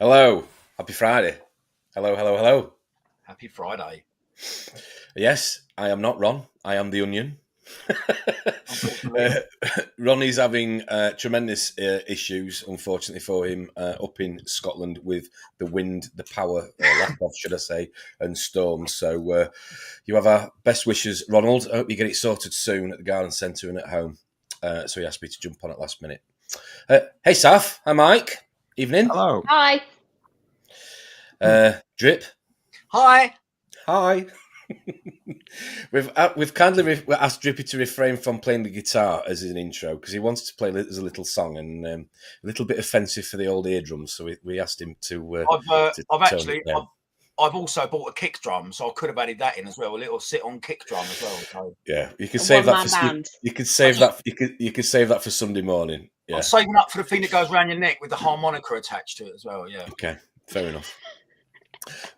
Hello. Happy Friday. Hello, hello, hello. Happy Friday. Yes, I am not Ron. I am the Onion. Ronnie's having tremendous issues, unfortunately for him, up in Scotland with the wind, the power, or lack of, should I say, and storms. So you have our best wishes, Ronald. I hope you get it sorted soon at the garden centre and at home. So he asked me to jump on at last minute. Hey, Saf. Hi, Mike. Evening. Hello. Hi. Drip. Hi. Hi. We've kindly asked Drippy to refrain from playing the guitar as an intro because he wants to play as a little song and a little bit offensive for the old eardrums. So we asked him to. I've also bought a kick drum, so I could have added that in as well. A little sit-on kick drum as well. So. Yeah, you can save that for you can save that you can save that for Sunday morning. Yeah, I'm saving up for the thing that goes around your neck with the harmonica attached to it as well. Yeah. Okay, fair enough.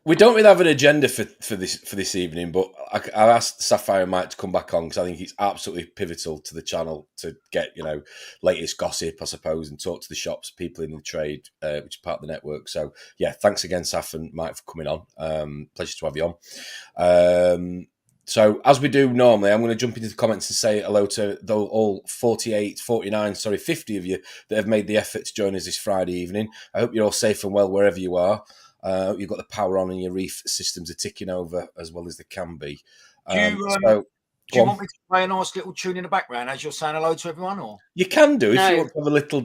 We don't really have an agenda for this evening, but I asked Sapphire and Mike to come back on because I think it's absolutely pivotal to the channel to get latest gossip, I suppose, and talk to the shops, people in the trade, which is part of the network. So yeah, thanks again, Saph and Mike, for coming on. Pleasure to have you on. So as we do normally, I'm going to jump into the comments and say hello to all 50 of you that have made the effort to join us this Friday evening. I hope you're all safe and well wherever you are. You've got the power on and your reef systems are ticking over as well as they can be. Do you want me to play a nice little tune in the background as you're saying hello to everyone? Or you can do if you want to have a little,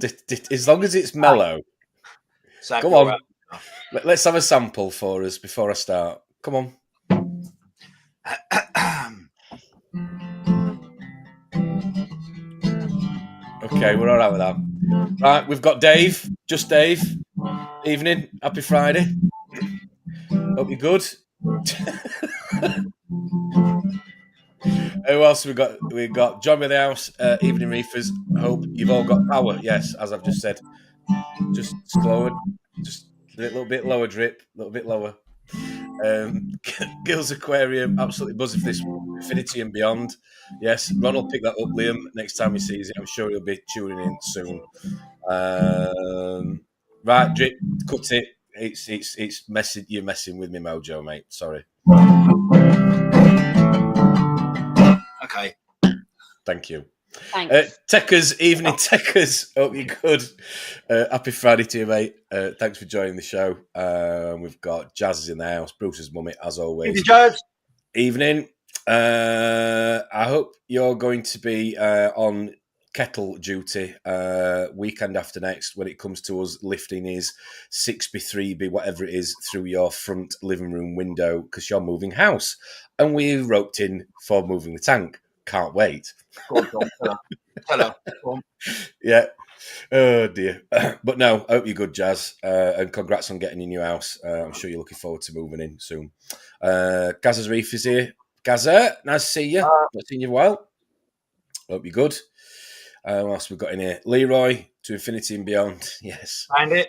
as long as it's mellow. Come on, let's have a sample for us before I start. Come on. Okay, we're all right with that. Right, we've got Dave, just Dave. Evening, happy Friday. Hope you're good. Who else we got? We got John with the house. Evening Reefers. Hope you've all got power. Yes, as I've just said. Just slower, just a little bit lower, Drip, a little bit lower. Gil's Aquarium, absolutely buzzing for this Infinity and Beyond. Yes, Ron will pick that up, Liam, next time he sees it. I'm sure he'll be tuning in soon. Right, Drip, cut it. It's messing. You're messing with me, mojo, mate. Sorry. Okay. Thank you. Thanks. Techers, evening Techers. Hope you're good. Happy Friday to you, mate. Thanks for joining the show. We've got Jazz in the house, Bruce's mummy, as always. Evening, Jazz. Evening. I hope you're going to be on kettle duty weekend after next when it comes to us lifting his 6B3B, whatever it is, through your front living room window because you're moving house. And we roped in for moving the tank. Can't wait. Go on, tell her. Go on. Yeah. Oh, dear. But no, I hope you're good, Jazz. And congrats on getting your new house. I'm sure you're looking forward to moving in soon. Gazza's Reef is here. Gazza, nice to see you. Not seen you in a while. Hope you're good. What else we've got in here? Leroy, to Infinity and Beyond. Yes. Bandit.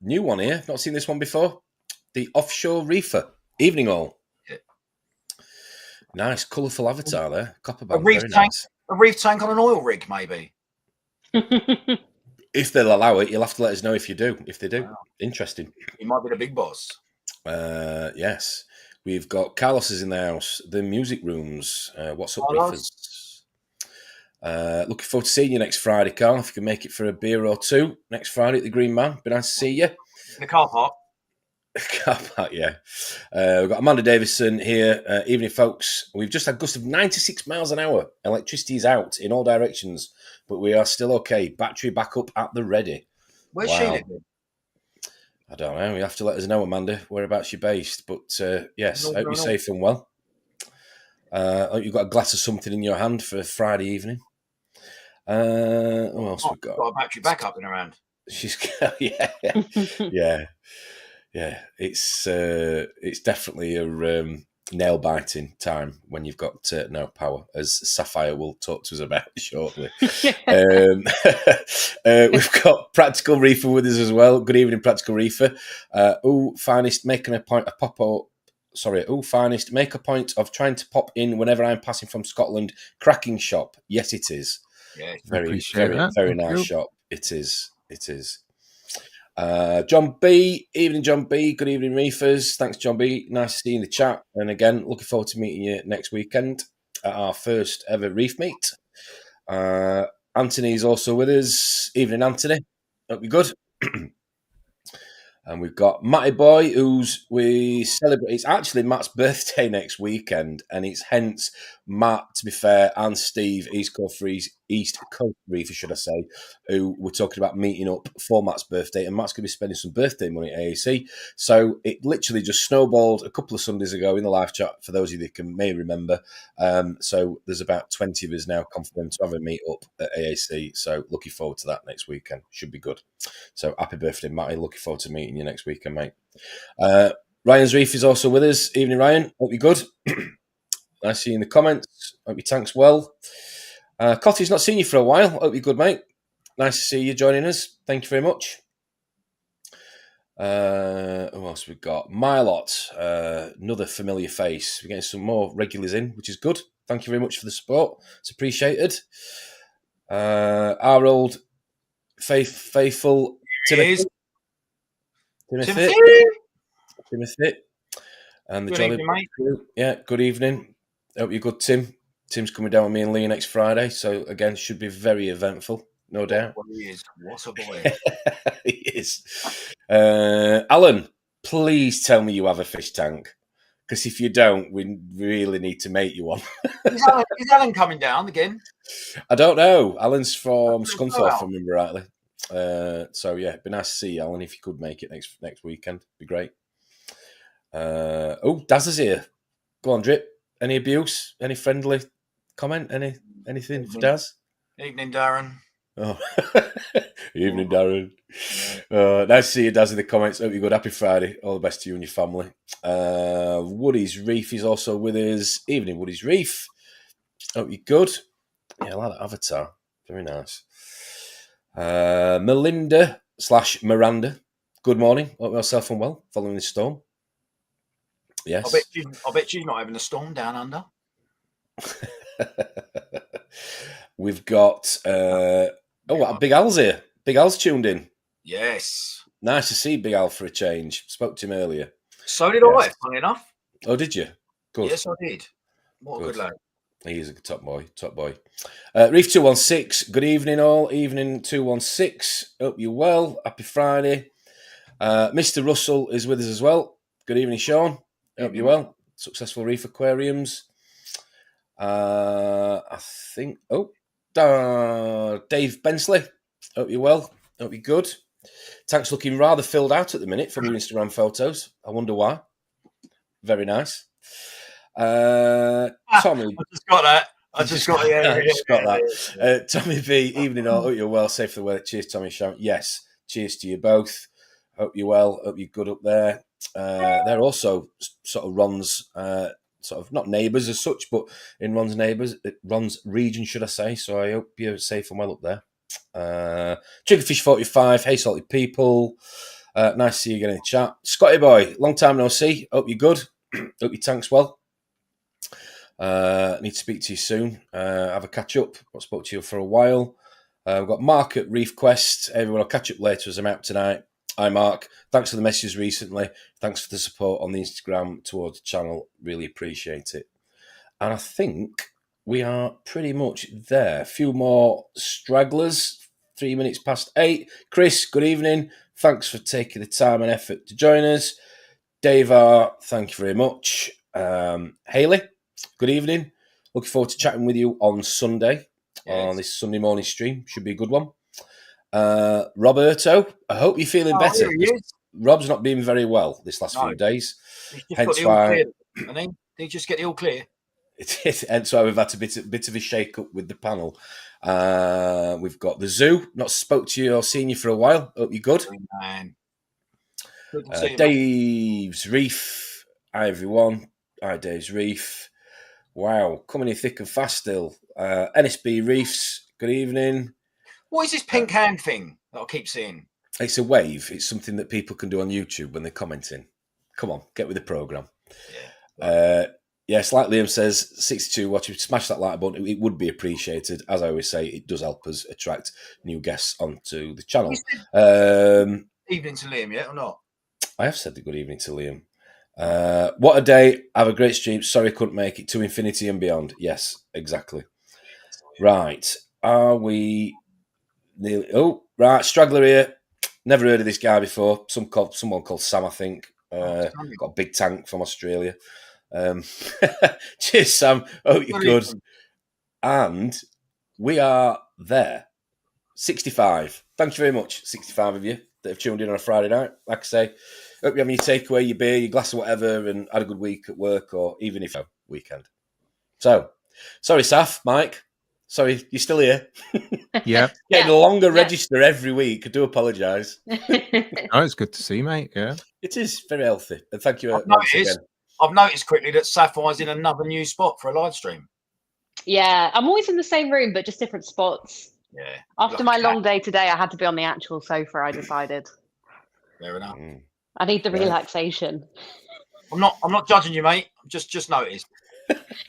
New one here. Not seen this one before. The Offshore Reefer. Evening all. Nice, colourful avatar there. Copper band, very nice. A reef tank on an oil rig, maybe. If they'll allow it, you'll have to let us know if you do. If they do. Wow. Interesting. He might be the big boss. Yes. We've got Carlos is in the house. The music rooms. What's up, Reefers? Looking forward to seeing you next Friday, Carl. If you can make it for a beer or two next Friday at the Green Man. Be nice to see you. In the car park. Yeah. We've got Amanda Davison here. Evening, folks. We've just had gusts of 96 miles an hour. Electricity is out in all directions, but we are still okay. Battery backup at the ready. Where's she living? I don't know. You have to let us know, Amanda, whereabouts you're based. But yes, I hope you're safe and well. I hope you've got a glass of something in your hand for Friday evening. What else we've got? Got a battery backup in her hand. She's yeah. It's definitely a nail biting time when you've got no power, as Sapphire will talk to us about shortly. We've got Practical Reefer with us as well. Good evening, Practical Reefer. Finest, making a point of pop-up. Sorry, finest, make a point of trying to pop in whenever I'm passing from Scotland. Cracking shop. Yes, it is. Yeah, very nice shop. It is. John B, evening, John B. Good evening, Reefers. Thanks, John B. Nice to see you in the chat. And again, looking forward to meeting you next weekend at our first ever reef meet. Anthony's also with us. Evening, Anthony. Hope you're good. And we've got Matty Boy, we celebrate. It's actually Matt's birthday next weekend, and it's hence Matt, to be fair, and Steve, East Coast Reefers, should I say, who we're talking about meeting up for Matt's birthday, and Matt's going to be spending some birthday money at AAC. So it literally just snowballed a couple of Sundays ago in the live chat, for those of you that may remember. So there's about 20 of us now confirmed to have a meet up at AAC. So looking forward to that next weekend. Should be good. So happy birthday, Matty. Looking forward to meeting you next weekend, mate. Ryan's Reef is also with us. Evening, Ryan. Hope you're good. Nice to see you in the comments. Hope your tank's well. Cotty's not seen you for a while. Hope you're good, mate. Nice to see you joining us. Thank you very much. Who else we got? Mylot, another familiar face. We're getting some more regulars in, which is good. Thank you very much for the support. It's appreciated. Our old faithful Timothy. And the Good Jolly evening, mate. Crew. Yeah, good evening. Hope you're good, Tim. Tim's coming down with me and Lee next Friday, so again, should be very eventful, no doubt. Well, he is. What a boy. He is. Alan, please tell me you have a fish tank, because if you don't, we really need to make you one. Is Alan coming down again? I don't know. Alan's from Scunthorpe, if I remember rightly. So yeah, it'd be nice to see you, Alan, if you could make it next weekend. It'd be great. Daz is here. Go on, Drip. Any abuse? Any friendly comment? Anything for Daz? Evening, Darren. Oh, evening, Darren. Nice to see you, Daz, in the comments. Hope you're good. Happy Friday. All the best to you and your family. Woody's Reef is also with us. Evening, Woody's Reef. Hope you're good. Yeah, I like that avatar. Very nice. Melinda/Miranda. Good morning. Hope you're safe and well following the storm. Yes. I bet she's not having a storm down under. We've got Big Al's here. Big Al's tuned in. Yes. Nice to see Big Al for a change. Spoke to him earlier. So did I, funny enough. Oh, did you? Good. Yes, I did. What a good lad. He is a top boy. Reef 216. Good evening, all. Evening 216. Hope you're well. Happy Friday. Mr. Russell is with us as well. Good evening, Sean. Hope you're well. Successful Reef Aquariums. I think. Dave Bensley. Hope you're well. Hope you're good. Tank's looking rather filled out at the minute from your Instagram photos. I wonder why. Very nice. Tommy. I just got that. I just got that. Tommy B. Evening all. Hope you're well. Safe for the weather. Cheers, Tommy. Shout. Yes. Cheers to you both. Hope you're well. Hope you're good up there. They're also sort of Ron's, sort of not neighbours as such, but in Ron's region, should I say. So I hope you're safe and well up there. Triggerfish 45. Hey, salty people. Nice to see you again in the chat. Scotty boy, long time no see. Hope you're good. Hope your tank's well. Need to speak to you soon. Have a catch up. I've spoke to you for a while. We've got Mark at Reef Quest. Everyone, I'll catch up later as I'm out tonight. Hi, Mark. Thanks for the messages recently. Thanks for the support on the Instagram towards the channel. Really appreciate it. And I think we are pretty much there. A few more stragglers. 3 minutes past 8. Chris, good evening. Thanks for taking the time and effort to join us. Dave R, thank you very much. Hayley, good evening. Looking forward to chatting with you on Sunday, on this Sunday morning stream. Should be a good one. Roberto, I hope you're feeling better. Rob's not been very well this last few days. Hence why did he just get the all clear? Hence why we've had a bit of a shake up with the panel. We've got the zoo. Not spoke to you or seen you for a while. Hope you're good. Man. Dave's Reef. Hi everyone. Hi Dave's Reef. Wow, coming in thick and fast still. NSB Reefs. Good evening. What is this pink hand thing that I keep seeing? It's a wave. It's something that people can do on YouTube when they're commenting. Come on, get with the program. Yes, like Liam says, 62 watching. Smash that like button. It would be appreciated. As I always say, it does help us attract new guests onto the channel. evening to Liam yet or not? I have said the good evening to Liam. What a day. Have a great stream. Sorry I couldn't make it. To infinity and beyond. Yes, exactly. Right. Are we nearly... Oh, right. Straggler here. Never heard of this guy before. Someone called Sam, I think. Got a big tank from Australia. Cheers, Sam. Hope you're good. And we are there. 65. Thank you very much, 65 of you that have tuned in on a Friday night. Like I say, hope you're having your takeaway, your beer, your glass of whatever, and had a good week at work, or even if a weekend. So, sorry, Saf, Mike. Sorry, you're still here. Yeah. Getting a longer register every week. I do apologise. Oh, it's good to see, mate. Yeah. It is very healthy. And thank you once again. I've noticed quickly that Sapphire's in another new spot for a live stream. Yeah, I'm always in the same room, but just different spots. Yeah. After my long day today, I had to be on the actual sofa, I decided. Fair enough. I need the relaxation. I'm not judging you, mate. Just noticed.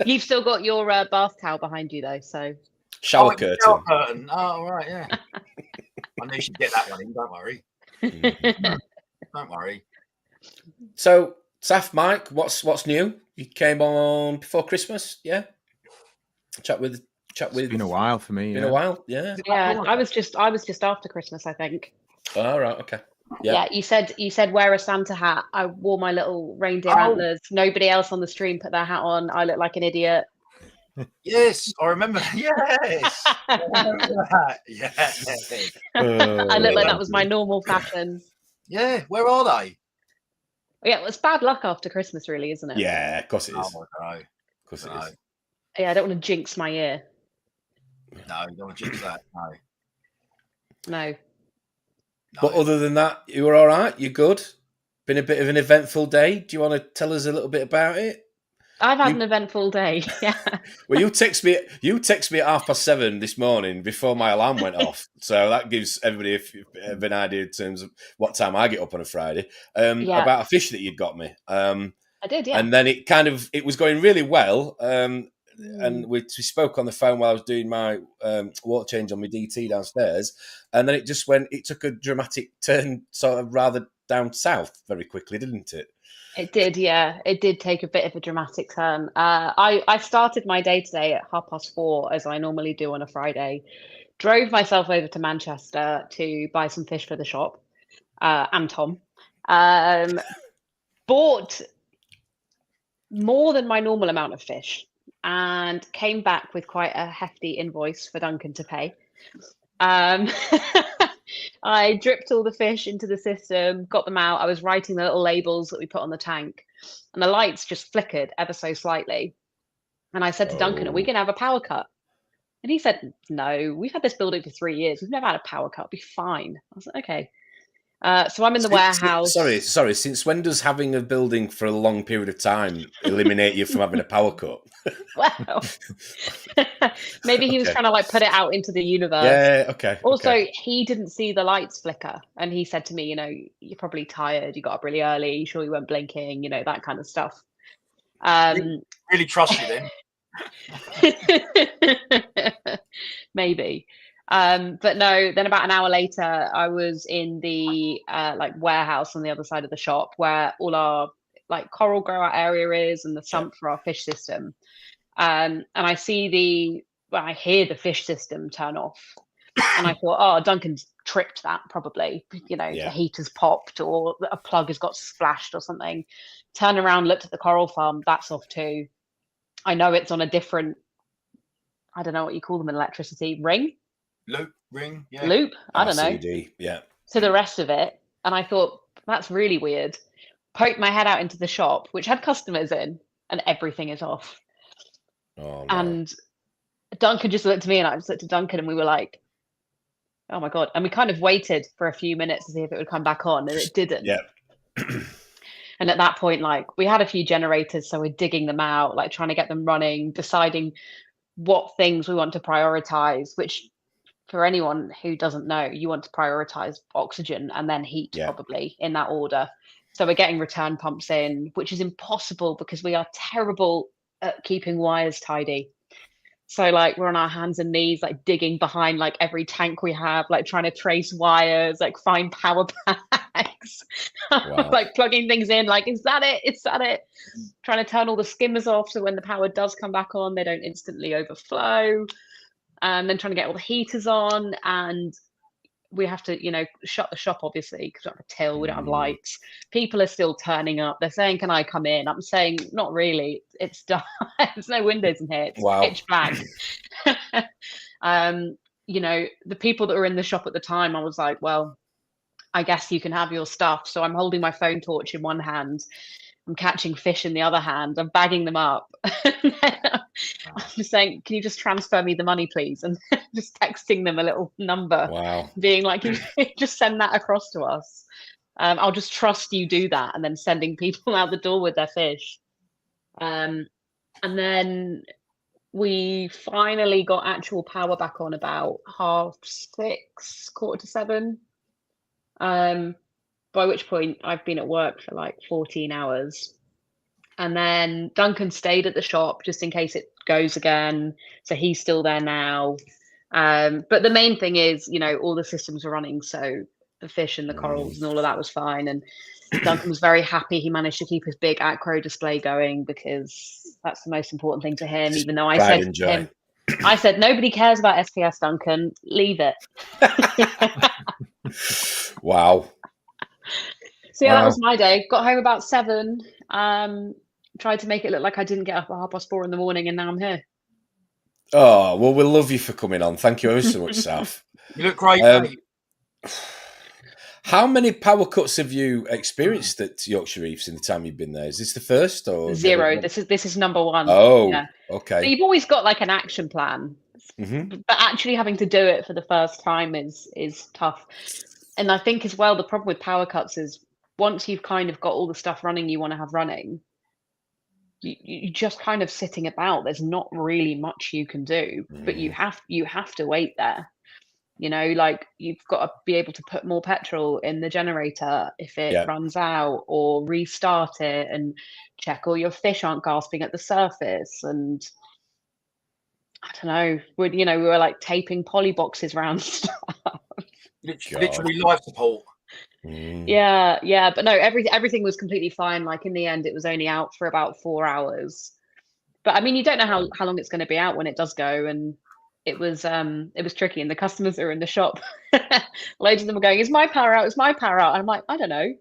You've still got your bath towel behind you, though, so... Shower curtain. Shower curtain. Oh, right, yeah. I knew she'd get that one in, don't worry. Don't worry. So, Saf, Mike, what's new? You came on before Christmas, yeah? Chat with. It's been a while for me. Been a while, yeah. Yeah, I was just after Christmas, I think. Oh, right, okay. Yeah, you said wear a Santa hat. I wore my little reindeer antlers. Nobody else on the stream put their hat on. I look like an idiot. Yes, I remember. Yes. I remember that. Yes. I look like that was my normal fashion. Yeah, where are they? Yeah, it was bad luck after Christmas, really, isn't it? Yeah, of course it is. Oh, no. Of course it is. Yeah, I don't want to jinx my ear. No, you don't want to jinx that. No. But other than that, you were all right? You good? Been a bit of an eventful day. Do you want to tell us a little bit about it? I've had an eventful day. Yeah. Well, you text me at 7:30 this morning before my alarm went off. So that gives everybody an idea in terms of what time I get up on a Friday. About a fish that you'd got me. I did, yeah. And then it was going really well. And we spoke on the phone while I was doing my water change on my DT downstairs, and then it took a dramatic turn, sort of rather down south very quickly, didn't it? It did, yeah. It did take a bit of a dramatic turn. I started my day today at 4:30, as I normally do on a Friday. Drove myself over to Manchester to buy some fish for the shop, and Tom. Bought more than my normal amount of fish, and came back with quite a hefty invoice for Duncan to pay. I dripped all the fish into the system, got them out. I was writing the little labels that we put on the tank, and the lights just flickered ever so slightly. And I said to Duncan, are we going to have a power cut? And he said, no, we've had this building for 3 years. We've never had a power cut. It'll be fine. I was like, okay. So I'm in the warehouse. Sorry. Since when does having a building for a long period of time eliminate you from having a power cut? Well, maybe he was trying to put it out into the universe. Yeah, okay. Also, he didn't see the lights flicker, and he said to me, you're probably tired. You got up really early. You sure you weren't blinking? That kind of stuff. Really trust you then. Maybe. But no, then about an hour later, I was in the warehouse on the other side of the shop where all our coral grower area is and the sump for our fish system. And I hear the fish system turn off, and I thought, oh, Duncan's tripped that probably, the heater's popped or a plug has got splashed or something. Turn around, looked at the coral farm, that's off too. I know it's on a different, I don't know what you call them in electricity, ring? Loop, ring, yeah. Loop, I don't know. RCD, yeah. To the rest of it. And I thought, that's really weird. Poked my head out into the shop, which had customers in, and everything is off. Oh, no. And Duncan just looked at me, and I just looked at Duncan, and we were like, oh my God. And we kind of waited for a few minutes to see if it would come back on, and it didn't. Yeah. And at that point, we had a few generators, so we're digging them out, trying to get them running, deciding what things we want to prioritize, which for anyone who doesn't know, you want to prioritize oxygen and then heat, probably in that order. So we're getting return pumps in, which is impossible because we are terrible at keeping wires tidy. So like we're on our hands and knees, like digging behind like every tank we have, like trying to trace wires, like find power packs, Wow. like plugging things in, like, is that it? Is that it? Trying to turn all the skimmers off so when the power does come back on, they don't instantly overflow. And then trying to get all the heaters on, and we have to, you know, shut the shop obviously because we don't have a till, we don't have lights. People are still turning up. They're saying, "Can I come in?" I'm saying, "Not really. It's dark. There's no windows in here. It's pitch black." You know, the people that were in the shop at the time, I was like, "Well, I guess you can have your stuff." So I'm holding my phone torch in one hand. I'm catching fish in the other hand. I'm bagging them up. I'm just saying, "Can you just transfer me the money, please?" And just texting them a little number, being like, "Can you just send that across to us? I'll just trust you do that." And then sending people out the door with their fish. And then we finally got actual power back on about 6:30, 6:45. By which point I've been at work for like 14 hours. And then Duncan stayed at the shop just in case it goes again. So he's still there now. But the main thing is, you know, all the systems are running. So the fish and the corals and all of that was fine. And Duncan was very happy. He managed to keep his big acro display going because that's the most important thing to him, even though I said to him, I said, "Nobody cares about SPS, Duncan. Leave it." Wow. So yeah, that was my day. Got home about 7. Tried to make it look like I didn't get up at 4:30 in the morning, and now I'm here. Oh, well, we'll love you for coming on. Thank you ever so much, Saf. You look great. How many power cuts have you experienced at Yorkshire Reefs in the time you've been there? Is this the first or 0? This is number 1. Oh, yeah. Okay. So you've always got like an action plan, but actually having to do it for the first time is tough. And I think as well, the problem with power cuts is once you've kind of got all the stuff running you want to have running, you just kind of sitting about. There's not really much you can do, but you have to wait there. You know, like you've got to be able to put more petrol in the generator if it runs out, or restart it and check all your fish aren't gasping at the surface. And I don't know, we were like taping poly boxes around stuff. Literally life support. Yeah, but no, everything was completely fine. Like in the end, it was only out for about 4 hours. But I mean, you don't know how long it's going to be out when it does go, and it was tricky. And the customers that are in the shop, loads of them were going, "Is my power out? Is my power out?" And I'm like, "I don't know."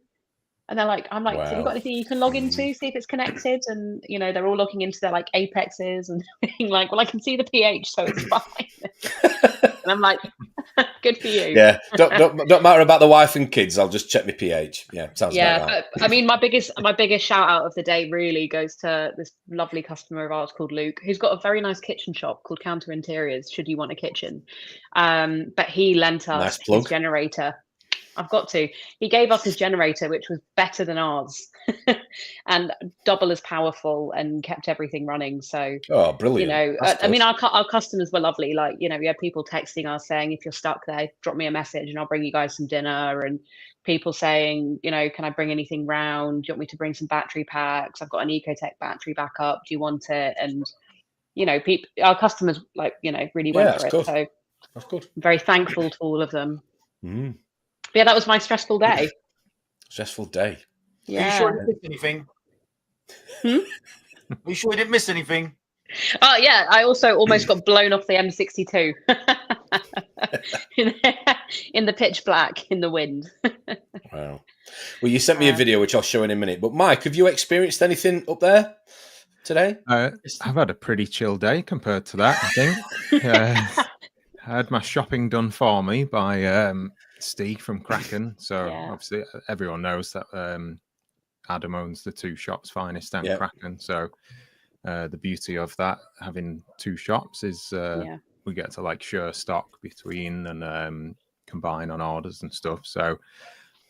And they're like, "I'm like, Have you got anything you can log into, see if it's connected?" And you know, they're all logging into their like apexes and being like, "Well, I can see the pH, so it's fine." And I'm like, "Good for you." Yeah, don't matter about the wife and kids. I'll just check my pH. Yeah, sounds about right. But I mean, my biggest shout out of the day really goes to this lovely customer of ours called Luke, who's got a very nice kitchen shop called Counter Interiors. Should you want a kitchen? But he lent us his generator. I've got to. He gave us his generator, which was better than ours, and double as powerful, and kept everything running. So, brilliant! You know, I mean, our customers were lovely. Like, you know, we had people texting us saying, "If you're stuck there, drop me a message, and I'll bring you guys some dinner." And people saying, you know, "Can I bring anything round? Do you want me to bring some battery packs? I've got an Ecotech battery backup. Do you want it?" And you know, our customers, like, you know, really went for it. Good. So that's good. I'm very thankful to all of them. But yeah, that was my stressful day. Stressful day. Are Yeah. you sure you didn't miss anything? Are you sure you didn't miss anything? Oh yeah, I also almost got blown off the M62 in the pitch black in the wind. Wow. Well, you sent me a video which I'll show in a minute. But Mike, have you experienced anything up there today? I've had a pretty chill day compared to that, I think. I had my shopping done for me by Steve from Kraken. So obviously everyone knows that Adam owns the 2 shops, Finest and Kraken. So the beauty of that, having 2 shops, is we get to like share stock between and combine on orders and stuff. So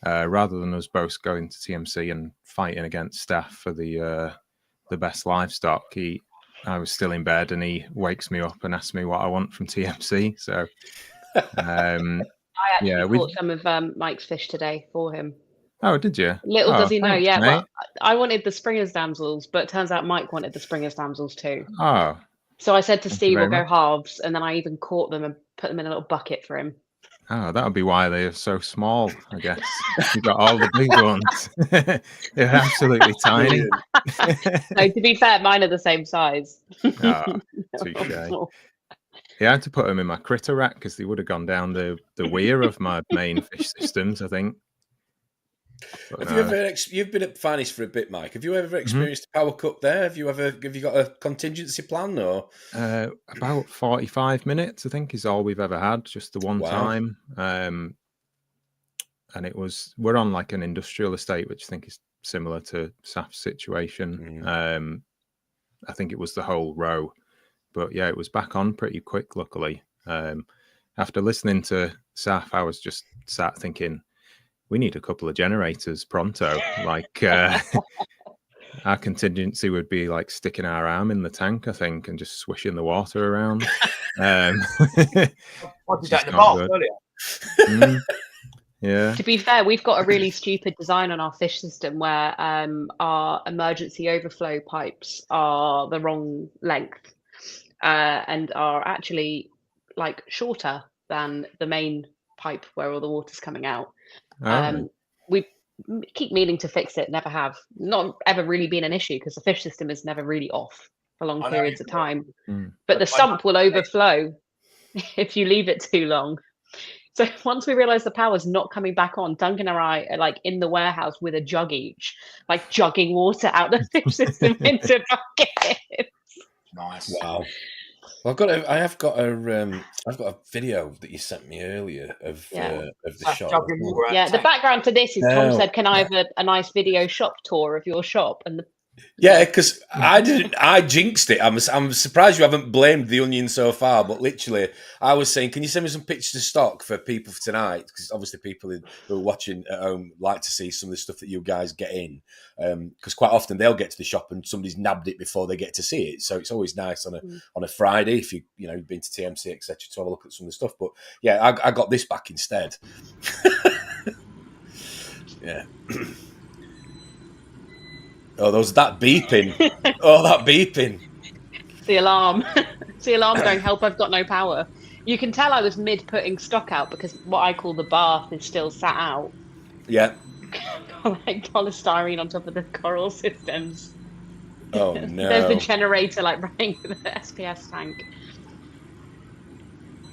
rather than us both going to TMC and fighting against staff for the best livestock, I was still in bed and he wakes me up and asks me what I want from TMC. So I actually bought some of Mike's fish today for him. Oh, did you? Little does he know. Yeah, well, I wanted the Springer's damsels, but it turns out Mike wanted the Springer's damsels too. Oh, So I said to Thank you Steve, very we'll go much. halves, and then I even caught them and put them in a little bucket for him. Oh, that would be why they are so small, I guess. You got all the big ones. They're absolutely tiny. No, to be fair, mine are the same size. Ah, touche. Yeah, I had to put them in my critter rack because they would have gone down the weir of my main fish systems, I think. But Have you ever? You've been at Finest for a bit, Mike. Have you ever experienced a power cut there? Have you got a contingency plan or? About 45 minutes, I think, is all we've ever had. Just the one time, and we're on like an industrial estate, which I think is similar to Saf's situation. I think it was the whole row, but yeah, it was back on pretty quick, luckily. After listening to Saf, I was just sat thinking, we need a couple of generators pronto. Like our contingency would be like sticking our arm in the tank, I think, and just swishing the water around. I did that in the bath earlier. Yeah. To be fair, we've got a really stupid design on our fish system where our emergency overflow pipes are the wrong length and are actually like shorter than the main pipe where all the water's coming out. We keep meaning to fix it, never have. Not ever really been an issue because the fish system is never really off for long periods of time. But the sump will overflow if you leave it too long. So once we realised the power's not coming back on, Duncan and I are like in the warehouse with a jug each, like jugging water out the fish system into buckets. Nice. Wow. Well, I've got a video that you sent me earlier of the shop. Yeah, the background to this is Tom said, "Can I have a nice video shop tour of your shop?" And because I jinxed it. I'm surprised you haven't blamed the onion so far, but literally, I was saying, can you send me some pictures of stock for people for tonight? Because obviously, people who are watching at home like to see some of the stuff that you guys get in. Because quite often they'll get to the shop and somebody's nabbed it before they get to see it. So it's always nice on a Friday if you've been to TMC etc. to have a look at some of the stuff. But yeah, I got this back instead. Yeah. Oh, that beeping. Oh, that beeping. The alarm. It's the alarm going, help, I've got no power. You can tell I was mid putting stock out because what I call the bath is still sat out. Yeah. Like polystyrene on top of the coral systems. Oh, no. There's the generator like running the SPS tank.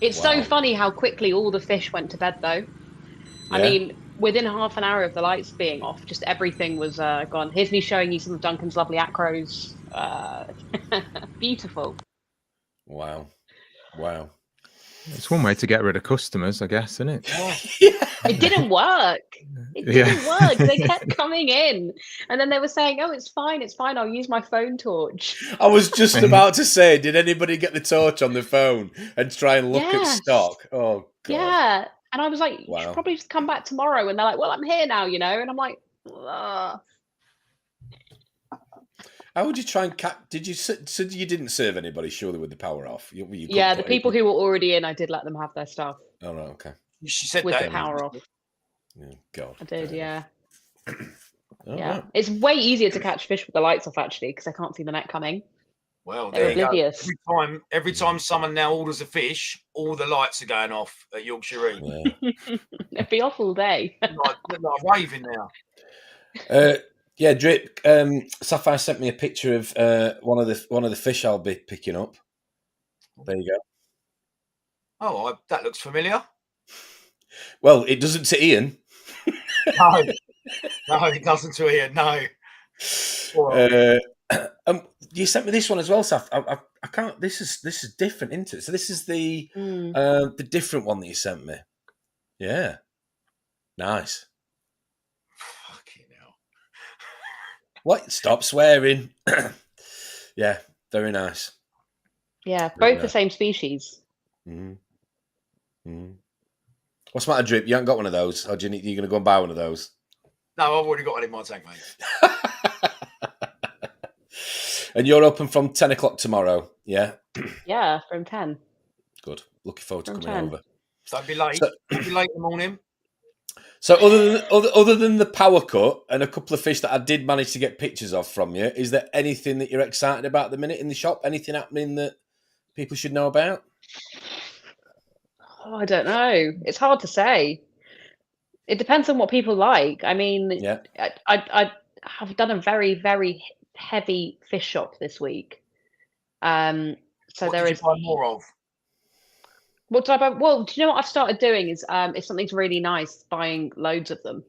It's so funny how quickly all the fish went to bed though. Yeah. I mean, within half an hour of the lights being off, just everything was gone. Here's me showing you some of Duncan's lovely acros. Beautiful. Wow. It's one way to get rid of customers, I guess, isn't it? It didn't work. It didn't work. They kept coming in. And then they were saying, oh, it's fine. I'll use my phone torch. I was just about to say, did anybody get the torch on the phone and try and look at stock? Oh, God. Yeah. And I was like, you should probably just come back tomorrow. And they're like, well, I'm here now, And I'm like, ugh. How would you try and did you didn't serve anybody surely with the power off? The people who were already in, I did let them have their stuff. Oh, right, okay. She said with that the power off. Oh, God. I did, yeah. Right. It's way easier to catch fish with the lights off actually because I can't see the net coming. Well, they're oblivious. Every time someone now orders a fish, all the lights are going off at Yorkshire Reefs. Yeah. It'd be off all day. like raving now. Yeah, Drip. Sapphire sent me a picture of one of the fish I'll be picking up. There you go. Oh, that looks familiar. Well, it doesn't to Ian. No, it doesn't to Ian. No. You sent me this one as well, Saf. I can't. This is different, isn't it? So this is the different one that you sent me. Yeah, nice. Fucking hell. What? Stop swearing. Yeah, very nice. Yeah, both the same species. What's the matter, Drip? You haven't got one of those, or you're going to go and buy one of those? No, I've already got one in my tank, mate. And you're open from 10 o'clock tomorrow, yeah? Yeah, from 10. Good. Looking forward to coming 10. over. So don't be late. Don't be late in the morning. So other than the power cut and a couple of fish that I did manage to get pictures of from you, is there anything that you're excited about at the minute in the shop? Anything happening that people should know about? Oh, I don't know. It's hard to say. It depends on what people like. I mean, Yeah. I have done a very, very heavy fish shop this week. So What there did is you buy more of? what do I buy? Well, do you know what I've started doing is if something's really nice, buying loads of them,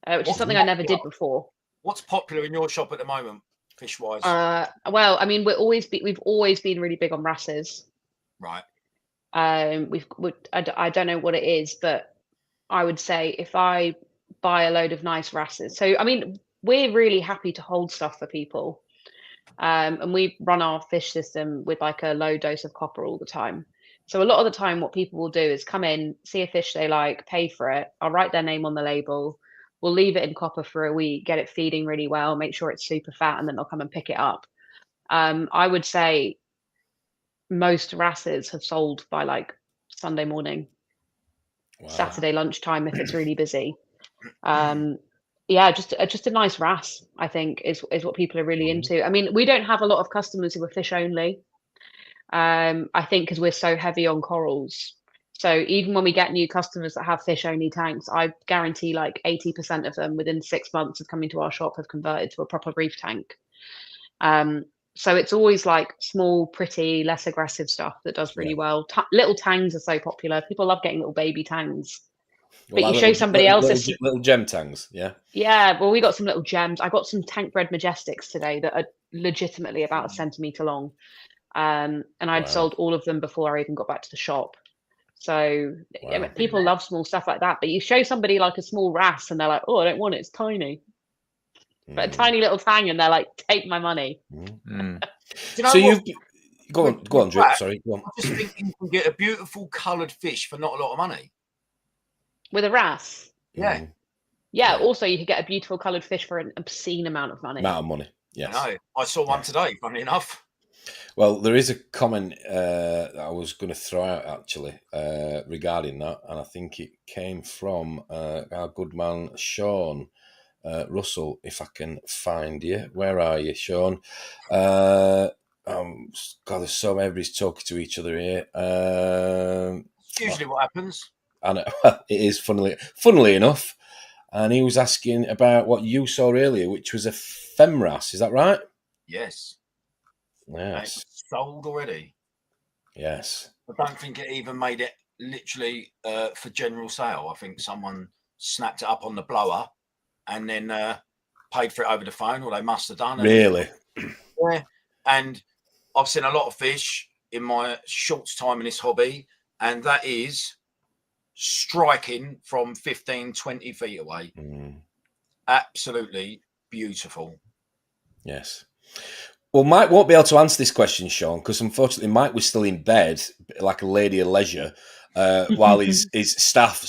which is What's something I never did popular? before. What's popular in your shop at the moment, fish wise? Well, I mean, we've always been really big on wrasses. Right. I don't know what it is, but I would say if I buy a load of nice wrasses. So, I mean, we're really happy to hold stuff for people. And we run our fish system with like a low dose of copper all the time. So a lot of the time what people will do is come in, see a fish they like, pay for it. I'll write their name on the label. We'll leave it in copper for a week, get it feeding really well, make sure it's super fat, and then they'll come and pick it up. I would say most wrasses have sold by like Sunday morning, Saturday lunchtime if it's really busy. Yeah, just a nice wrasse, I think, is what people are really into. I mean, we don't have a lot of customers who are fish only. I think because we're so heavy on corals. So even when we get new customers that have fish only tanks, I guarantee like 80% of them within 6 months of coming to our shop have converted to a proper reef tank. So it's always like small, pretty, less aggressive stuff that does really well. Little tangs are so popular. People love getting little baby tangs. Well, but you show somebody else little gem tangs, yeah. Yeah, well, we got some little gems. I got some tank bred majestics today that are legitimately about a centimetre long. And I'd sold all of them before I even got back to the shop. So I mean, people love small stuff like that. But you show somebody like a small wrasse and they're like, oh, I don't want it. It's tiny. But a tiny little tang and they're like, take my money. You know so you've go on, Drip. Sorry, go on. I just think you can get a beautiful coloured fish for not a lot of money. With a wrasse? Yeah. Yeah, also you could get a beautiful coloured fish for an obscene amount of money. Yes. I saw one today, funny enough. Well, there is a comment that I was going to throw out actually regarding that, and I think it came from our good man Sean Russell. If I can find you, where are you, Sean? God, there's so everybody's talking to each other here. It's usually what happens. And it is funnily enough, and he was asking about what you saw earlier, which was a femwrasse. Is that right? Yes. Yes. It's sold already. Yes. I don't think it even made it literally for general sale. I think someone snapped it up on the blower and then paid for it over the phone, or they must have done. Really? Yeah. And I've seen a lot of fish in my short time in this hobby, and that is striking from 15, 20 feet away. Absolutely beautiful. Yes. Well, Mike won't be able to answer this question, Sean, because unfortunately Mike was still in bed, like a lady of leisure, while his staff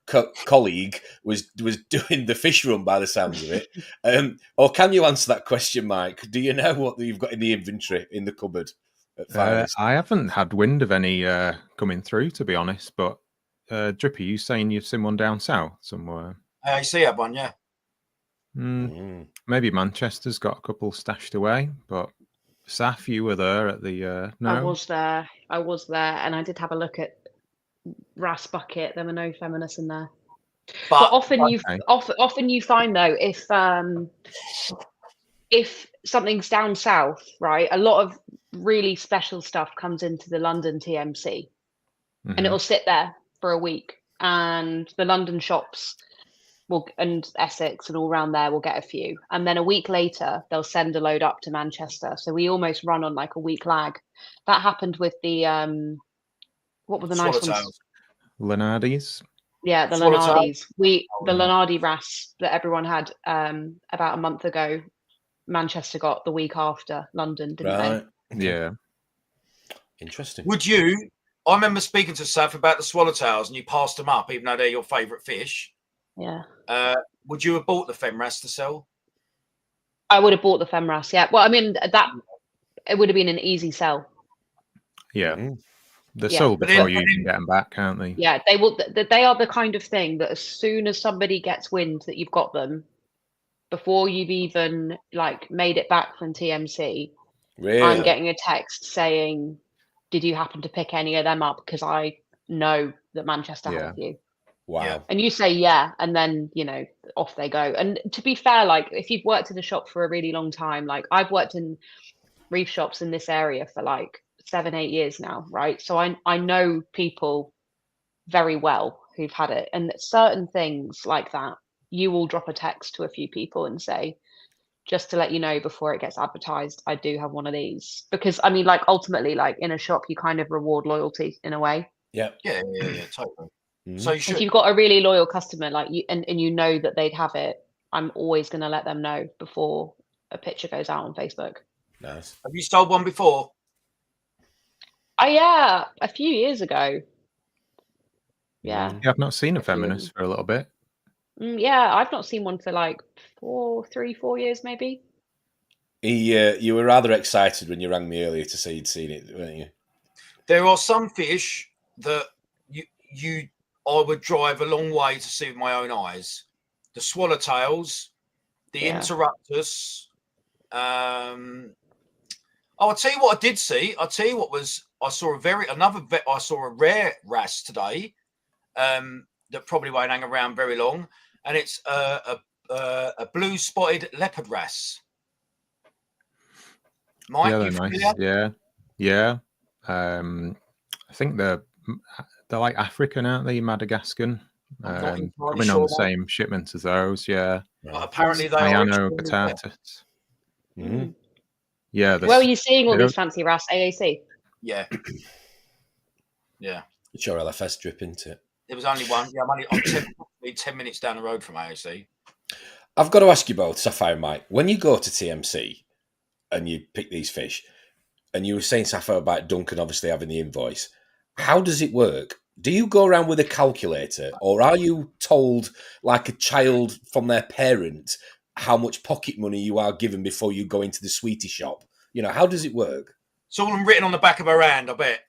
/ colleague was doing the fish run by the sounds of it. Or can you answer that question, Mike? Do you know what you've got in the inventory in the cupboard at Fridays? I haven't had wind of any coming through, to be honest, but Drippy, you saying you've seen one down south somewhere? I see that one, yeah. Maybe Manchester's got a couple stashed away, but Saf, you were there at the no? I was there, and I did have a look at wrasse bucket. There were no feminists in there. But often you find though, if something's down south, right, a lot of really special stuff comes into the London TMC, and it'll sit there for a week, and the London shops and Essex and all around there will get a few, and then a week later they'll send a load up to Manchester. So we almost run on like a week lag. That happened with the what were the nice ones? Lenardi's. Yeah, the Lenardi's. The Lenardi wrasse that everyone had about a month ago, Manchester got the week after London, didn't they? Yeah. Interesting. Would you? I remember speaking to Saf about the swallowtails, and you passed them up, even though they're your favourite fish. Yeah. Would you have bought the femwrasse to sell? I would have bought the femwrasse. Yeah. Well, I mean it would have been an easy sell. Yeah. They're sold before you can get them back, can't they? Yeah, they will. They are the kind of thing that as soon as somebody gets wind that you've got them, before you've even like made it back from TMC, really? I'm getting a text saying, did you happen to pick any of them up? Because I know that Manchester had Yeah. a few. Wow. Yeah. And you say, yeah, and then, you know, off they go. And to be fair, like if you've worked in a shop for a really long time, like I've worked in reef shops in this area for like 7-8 years now, right? So I know people very well who've had it, and certain things like that, you will drop a text to a few people and say, just to let you know before it gets advertised, I do have one of these. Because I mean, like ultimately, like in a shop, you kind of reward loyalty in a way. Yeah. Yeah, totally. Mhm. So you If should. you've got a really loyal customer, like you, and you know that they'd have it, I'm always going to let them know before a picture goes out on Facebook. Nice. Have you sold one before? Oh yeah, a few years ago. Yeah. Yeah, I've not seen a A few. feminist for a little bit. Yeah, I've not seen one for like 4 years maybe. You were rather excited when you rang me earlier to say you'd seen it, weren't you? There are some fish that I would drive a long way to see with my own eyes. The swallowtails, the Yeah. interruptus. I'll tell you what I did see. I'll tell you what was. I saw a rare wrasse today. That probably won't hang around very long, and it's a blue spotted leopard wrasse. Mike, Yeah, you they're familiar? nice. Yeah. I think they're like African, aren't they? Madagascan. I'm not entirely Coming sure, on the mate. same shipment as those. Yeah. But apparently they are extremely rare. Cyanoguttatus. Mhm. Yeah. Where are you seeing all they these fancy wrasse? AAC? Yeah. Yeah. It's your LFS drip, isn't it? There was only one. Yeah, I'm 10 minutes down the road from AOC. I've got to ask you both, Sapphire and Mike, when you go to TMC and you pick these fish, and you were saying, Sapphire, about Duncan obviously having the invoice, how does it work? Do you go around with a calculator, or are you told, like a child from their parent, how much pocket money you are given before you go into the sweetie shop? You know, how does it work? It's all written on the back of her hand, I bet.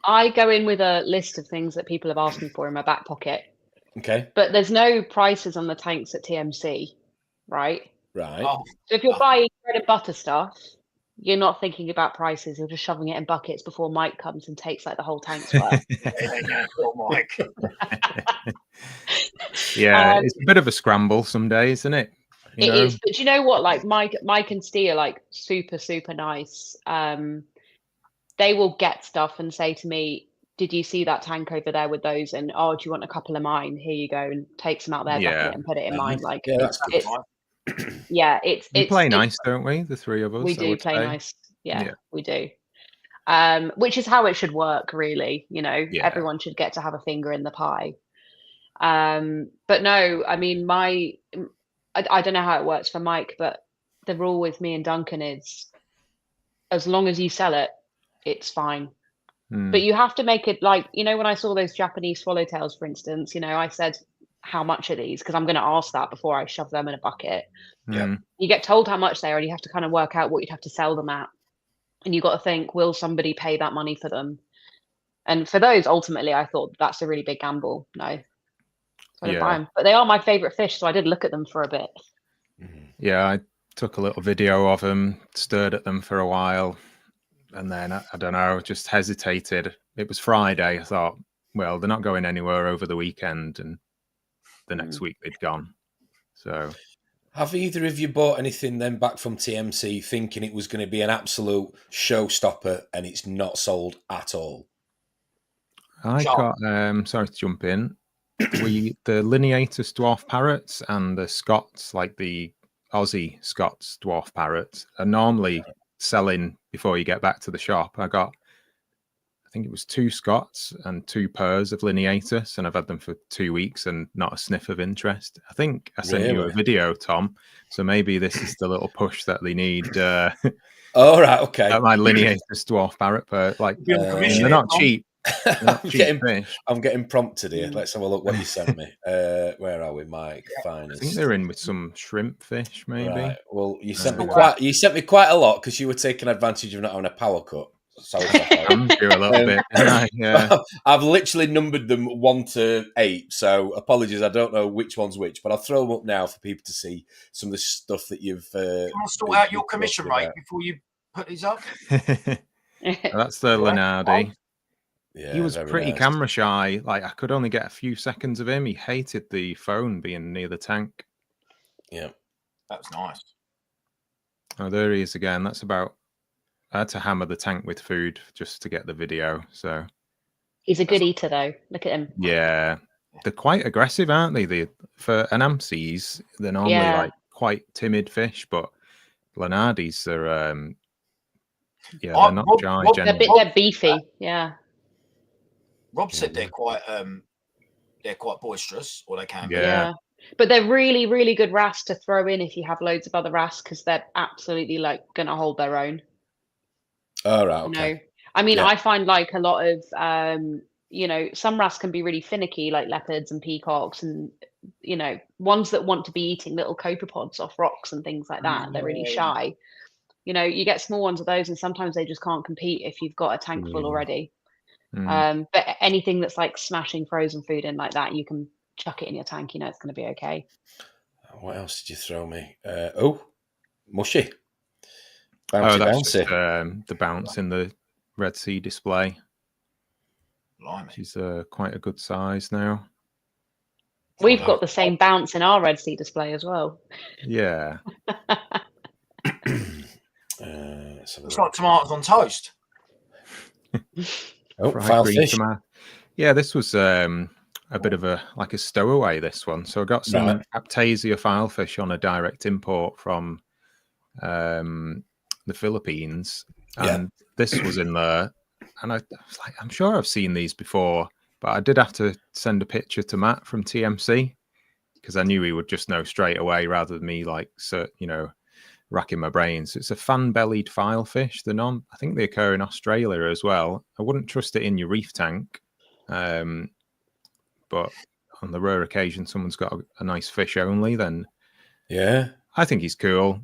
I go in with a list of things that people have asked me for in my back pocket, Okay, but there's no prices on the tanks at TMC, right? right. Oh, So if you're buying bread and butter stuff, you're not thinking about prices. You're just shoving it in buckets before Mike comes and takes like the whole tank's worth. yeah, poor Mike. Yeah, it's a bit of a scramble some days, isn't it? It is, but do you know what? Like Mike and Steve are like super, super nice. They will get stuff and say to me, "Did you see that tank over there with those? And oh, do you want a couple of mine? Here you go," and take some out their bucket and put it in mine. Like, Yeah, that's good. We play nice, don't we? The three of us. We do play nice. Yeah, we do. Which is how it should work, really. You know, everyone should get to have a finger in the pie. But no, I mean, I don't know how it works for Mike, but the rule with me and Duncan is, as long as you sell it, it's fine. But you have to make it like, you know, when I saw those Japanese swallowtails, for instance, you know, I said, how much are these? Because I'm going to ask that before I shove them in a bucket. Yeah. You get told how much they are, and you have to kind of work out what you'd have to sell them at. And you've got to think, will somebody pay that money for them? And for those, ultimately, I thought that's a really big gamble. No. So I didn't buy them. But they are my favourite fish, so I did look at them for a bit. Yeah, I took a little video of them, stared at them for a while, and then, I don't know, just hesitated. It was Friday. I thought, well, they're not going anywhere over the weekend, and the next week they'd gone. So, have either of you bought anything then back from TMC thinking it was going to be an absolute showstopper and it's not sold at all? I got, sorry to jump in, the lineatus dwarf parrots and the Scots, like the Aussie Scots dwarf parrots, are normally selling before you get back to the shop. I think it was 2 Scots and 2 pairs of lineatus, and I've had them for 2 weeks and not a sniff of interest. I think I sent you a video, Tom, so maybe this is the little push that they need. Oh, right, okay. My lineatus dwarf parrot, but like they're not cheap. I'm getting prompted here. Let's have a look what you sent me. Where are we, Mike? Finest. I think they're in with some shrimp fish, maybe. Right. Well, you sent me quite a lot because you were taking advantage of not having a power cut. Sorry, I'm sure a little bit. Yeah. I've literally numbered them 1 to 8, so apologies. I don't know which one's which, but I'll throw them up now for people to see some of the stuff that you've. Can I sort out your commission rate before you put these up? That's the Lenardi. Yeah, He was very pretty nice. camera shy. Like I could only get a few seconds of him. He hated the phone being near the tank. Yeah, That's nice. Oh, there he is again. That's about. I had to hammer the tank with food just to get the video. So He's a good eater, though. Look at him. yeah, they're quite aggressive, aren't they? For an Amsees, they're normally like quite timid fish, but Lenardis are yeah, they're not shy. They're beefy. Yeah. Rob said they're quite boisterous, or they can be. Yeah. But they're really, really good wrasse to throw in if you have loads of other wrasse, because they're absolutely like going to hold their own. All right. Okay. You know? I mean, I find like a lot of, you know, some wrasse can be really finicky, like leopards and peacocks, and you know, ones that want to be eating little copepods off rocks and things like that. They're really shy. You know, you get small ones of those, and sometimes they just can't compete if you've got a tank full already. But anything that's like smashing frozen food in like that, you can chuck it in your tank. You know, it's going to be okay. What else did you throw me? Mushy. Bouncy, that's just, the bounce in the Red Sea display. She's quite a good size now. We've got the same bounce in our Red Sea display as well. Yeah. It's like tomatoes on toast. Fried green tomato. Yeah, this was a bit of a stowaway, this one. So I got some Aptasia filefish on a direct import from the Philippines, and this was in there. And I was like, I'm sure I've seen these before, but I did have to send a picture to Matt from TMC because I knew he would just know straight away rather than me racking my brains. It's a fan-bellied filefish. I think they occur in Australia as well. I wouldn't trust it in your reef tank, but on the rare occasion someone's got a nice fish only, then I think he's cool.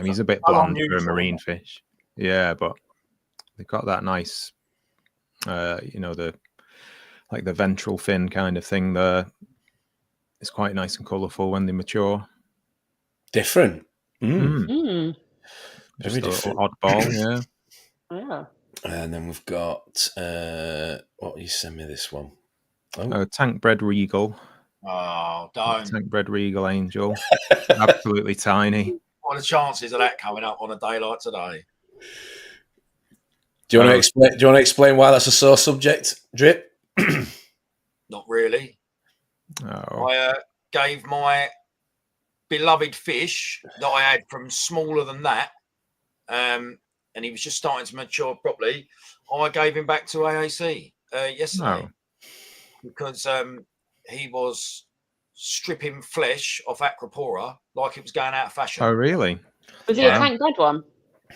He's a bit bland for a marine fish. Yeah, but they've got that nice, the ventral fin kind of thing there. It's quite nice and colourful when they mature. Different. Just very different. Oddball, yeah. And then we've got what you send me this one? Tank bred regal. Oh, don't. Tank bred regal angel. Absolutely tiny. What are the chances of that coming up on a day like today? Do you want to explain? Do you want to explain why that's a sore subject, Drip? Not really. Oh. I gave my beloved fish that I had from smaller than that, and he was just starting to mature properly. I gave him back to AAC yesterday because he was stripping flesh off Aquapora like it was going out of fashion. Oh, really? Was he a tank bred one?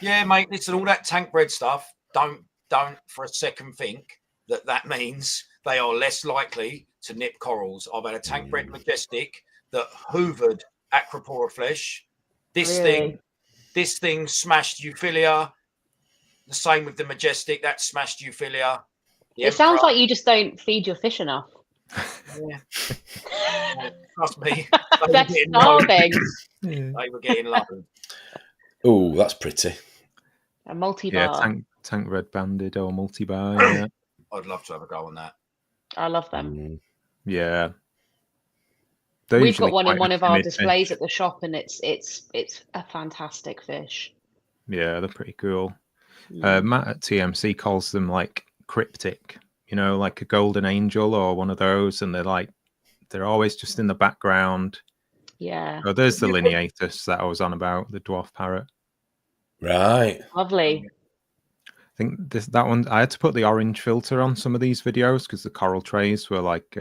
Yeah, mate. Listen, all that tank bred stuff. Don't for a second think that means they are less likely to nip corals. I've had a tank bred majestic that hoovered Aquapora flesh. This thing smashed Euphilia. The same with the majestic, that smashed Euphilia. It sounds like you just don't feed your fish enough. Yeah. Trust me. They're starving. They were getting lovely. Oh, that's pretty. A multi-bar. Yeah, tank red banded or multi-bar. Yeah. I'd love to have a go on that. I love them. Yeah. We've got one in one of our displays at the shop, and it's a fantastic fish. Yeah, they're pretty cool. Matt at TMC calls them like cryptic, like a golden angel or one of those, and they're always just in the background. Yeah. Oh, there's the lineatus that I was on about, the dwarf parrot. Right. Lovely. I think that one, I had to put the orange filter on some of these videos because the coral trays were like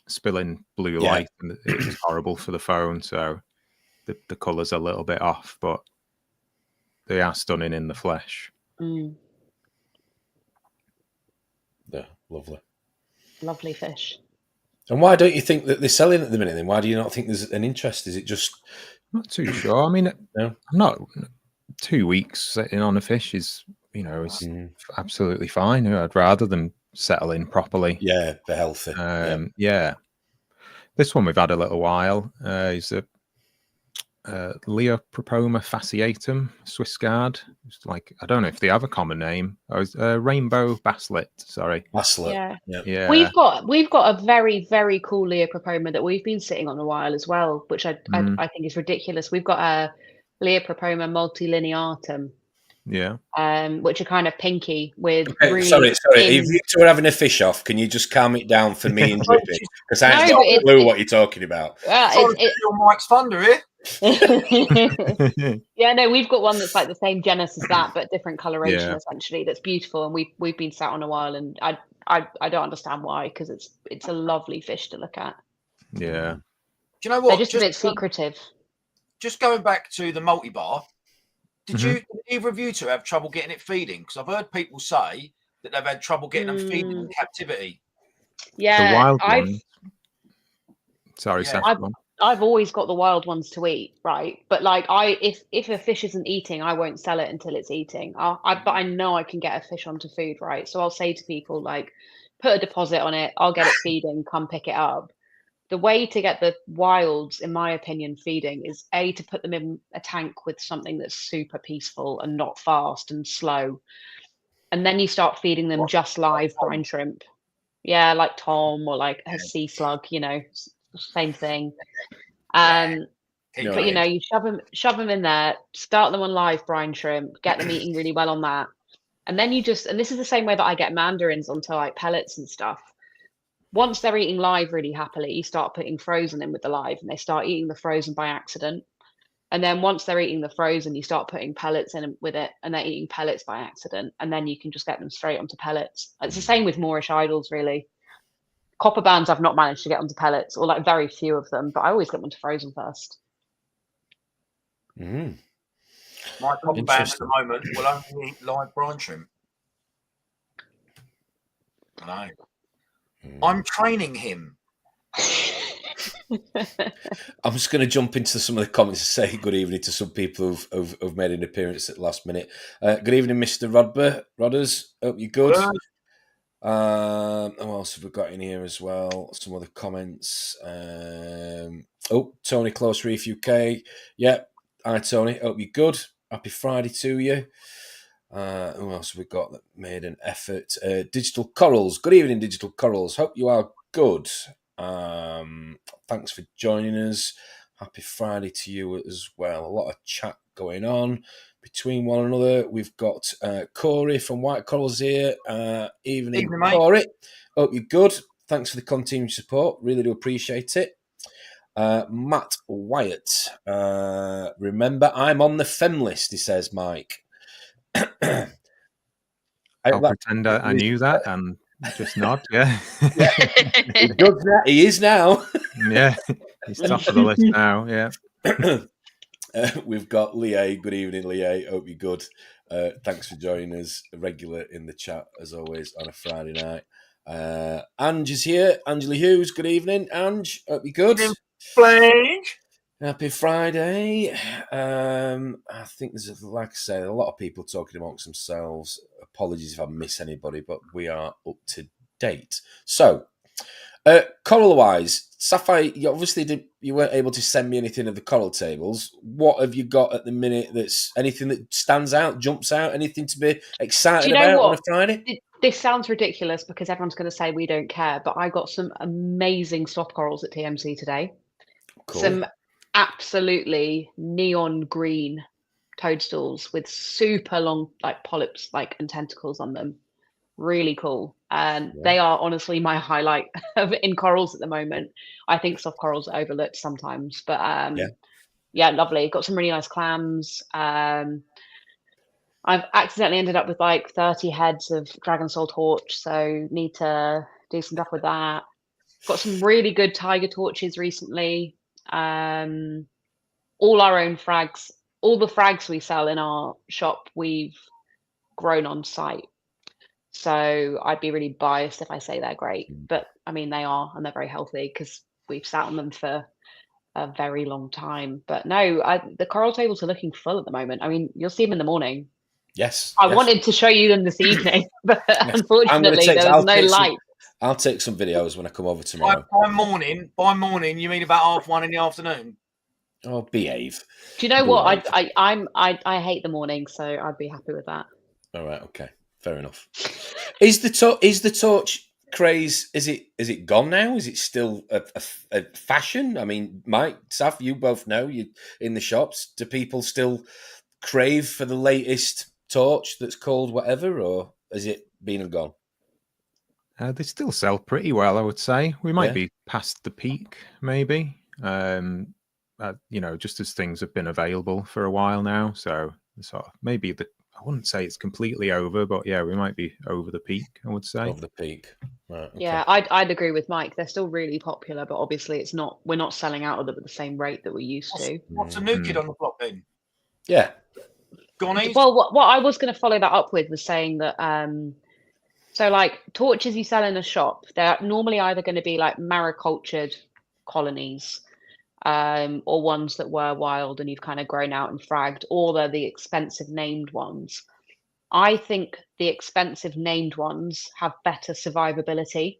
spilling blue light, and it was horrible for the phone. So the colour's a little bit off, but they are stunning in the flesh. Yeah, lovely. Lovely fish. And why don't you think that they're selling at the minute then? Why do you not think there's an interest? Is it just... I'm not too sure. I mean, I'm not... 2 weeks sitting on a fish is, is absolutely fine. I'd rather them settle in properly. Yeah, they're healthy. Yeah. This one we've had a little while. He's a Leopropoma fasciatum, Swiss guard. It's like, I don't know if they have a common name. Rainbow basslet. Sorry. Basslet. Yeah. We've got a very, very cool Leopropoma that we've been sitting on a while as well, which I think is ridiculous. We've got a Leopropoma multilineatum. Yeah. Which are kind of pinky with really sorry. If you two are having a fish off, can you just calm it down for me and Drippy? Because I have no clue what you're talking about. Mike's thunder here. Yeah, no, we've got one that's like the same genus as that, but different coloration essentially. That's beautiful, and we've been sat on a while, and I don't understand why, because it's a lovely fish to look at. Yeah. Do you know what? They're just a bit secretive. Just going back to the multi-bar. Did either of you two have trouble getting it feeding? Because I've heard people say that they've had trouble getting them feeding in captivity. Yeah, the wild ones. Sorry, Yeah. I've always got the wild ones to eat, right? But like, if a fish isn't eating, I won't sell it until it's eating. But I know I can get a fish onto food, right? So I'll say to people like, put a deposit on it. I'll get it feeding. Come pick it up. The way to get the wilds, in my opinion, feeding is to put them in a tank with something that's super peaceful and not fast and slow. And then you start feeding them just live brine shrimp. Yeah, like Tom or like a sea slug, same thing. But you shove them in there, start them on live brine shrimp, get them eating really well on that. And then and this is the same way that I get mandarins onto like pellets and stuff. Once they're eating live really happily, you start putting frozen in with the live, and they start eating the frozen by accident. And then once they're eating the frozen, you start putting pellets in with it, and they're eating pellets by accident. And then you can just get them straight onto pellets. It's the same with Moorish idols, really. Copper bands I've not managed to get onto pellets, or like very few of them, but I always get them onto frozen first. My copper band at the moment will only eat live brine shrimp. I know. I'm training him. I'm just going to jump into some of the comments and say good evening to some people who've made an appearance at the last minute. Good evening, Mr. Rodders. Hope you're good. What else have we got in here as well? Some other comments. Tony Close Reef UK. Yeah. Hi, Tony. Hope you're good. Happy Friday to you. Who else have we got that made an effort? Digital Corals. Good evening, Digital Corals. Hope you are good. Thanks for joining us. Happy Friday to you as well. A lot of chat going on between one another. We've got Corey from White Corals here. Evening, Corey. Hope you're good. Thanks for the continued support. Really do appreciate it. Matt Wyatt. Remember, I'm on the FEM list, he says, Mike. I'll pretend I knew that and just nod. Yeah. He is now. Yeah, he's top of the list now. Yeah. We've got Leah. Good evening, Leah. Hope you're good. Thanks for joining us. Regular in the chat as always on a Friday night. Ange is here. Angela Hughes. Good evening, Ange. Hope you're good. Happy Friday. I think there's, like I say, a lot of people talking amongst themselves. Apologies if I miss anybody, but we are up to date. So, coral-wise, Sapphire, you weren't able to send me anything of the coral tables. What have you got at the minute that's anything that stands out, jumps out, anything to be excited about on a Friday? This sounds ridiculous because everyone's going to say we don't care, but I got some amazing soft corals at TMC today. Cool. Some absolutely neon green toadstools with super long like polyps and tentacles on them. Really cool. And they are honestly my highlight in corals at the moment. I think soft corals are overlooked sometimes, but lovely. Got some really nice clams. I've accidentally ended up with like 30 heads of dragon soul torch, so need to do some stuff with that. Got some really good tiger torches recently. All our own frags, all the frags we sell in our shop, we've grown on site. So I'd be really biased if I say they're great, but I mean, they are, and they're very healthy because we've sat on them for a very long time. But no, the coral tables are looking full at the moment. I mean, you'll see them in the morning. Yes. I wanted to show you them this evening, but unfortunately there was no light. I'll take some videos when I come over tomorrow. By morning, you mean about 1:30 in the afternoon? Oh, behave. Do you know what? Behave. I hate the morning, so I'd be happy with that. All right, okay, fair enough. Is the torch craze? Is it gone now? Is it still a fashion? I mean, Mike, Saf, you both know you in the shops. Do people still crave for the latest torch that's called whatever, or is it been and gone? They still sell pretty well, I would say. We might be past the peak, maybe. Just as things have been available for a while now, so sort of maybe I wouldn't say it's completely over, but yeah, we might be over the peak, I would say. Over the peak. Right, okay. Yeah, I'd agree with Mike. They're still really popular, but obviously we're not selling out of them at the same rate that we used to. What's a new kid on the block then? Yeah. Gonnies? Well, what I was going to follow that up with was saying that so like torches you sell in a shop, they're normally either going to be like maricultured colonies, or ones that were wild and you've kind of grown out and fragged, or they're the expensive named ones. I think the expensive named ones have better survivability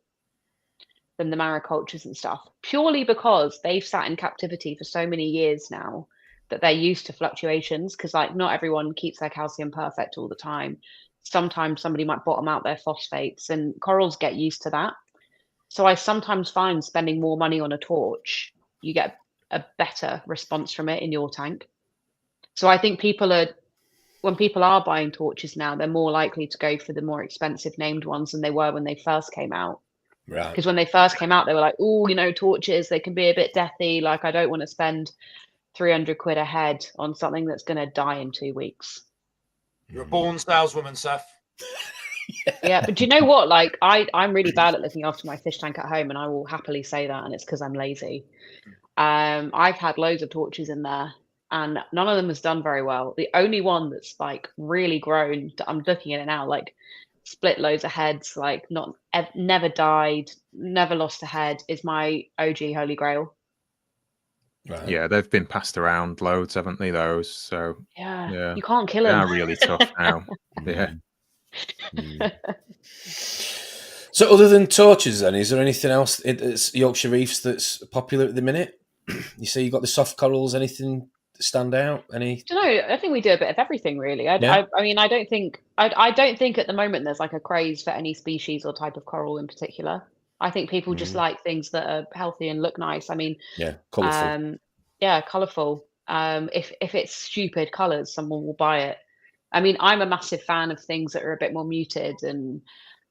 than the maricultures and stuff, purely because they've sat in captivity for so many years now that they're used to fluctuations, because like not everyone keeps their calcium perfect all the time. Sometimes somebody might bottom out their phosphates, and corals get used to that. So I sometimes find spending more money on a torch, you get a better response from it in your tank. So I think when people are buying torches now, they're more likely to go for the more expensive named ones than they were when they first came out. Right. Because when they first came out, they were like, oh, torches, they can be a bit deathy. Like, I don't want to spend 300 quid a head on something that's going to die in 2 weeks. You're a born saleswoman, Seth. Yeah, but do you know what? Like, I'm really bad at looking after my fish tank at home, and I will happily say that, and it's because I'm lazy. I've had loads of torches in there, and none of them has done very well. The only one that's like really grown, I'm looking at it now, like split loads of heads, like never died, never lost a head, is my OG Holy Grail. Right. Yeah, they've been passed around loads, haven't they? Those, so yeah. You can't kill them. They are really tough now. Yeah. So, other than torches, then, is there anything else at Yorkshire Reefs that's popular at the minute? You say you got the soft corals. Anything stand out? Any? I don't know. I think we do a bit of everything, really. I mean, I don't think at the moment there's like a craze for any species or type of coral in particular. I think people just like things that are healthy and look nice. I mean, colourful. Colourful. If it's stupid colours, someone will buy it. I mean, I'm a massive fan of things that are a bit more muted and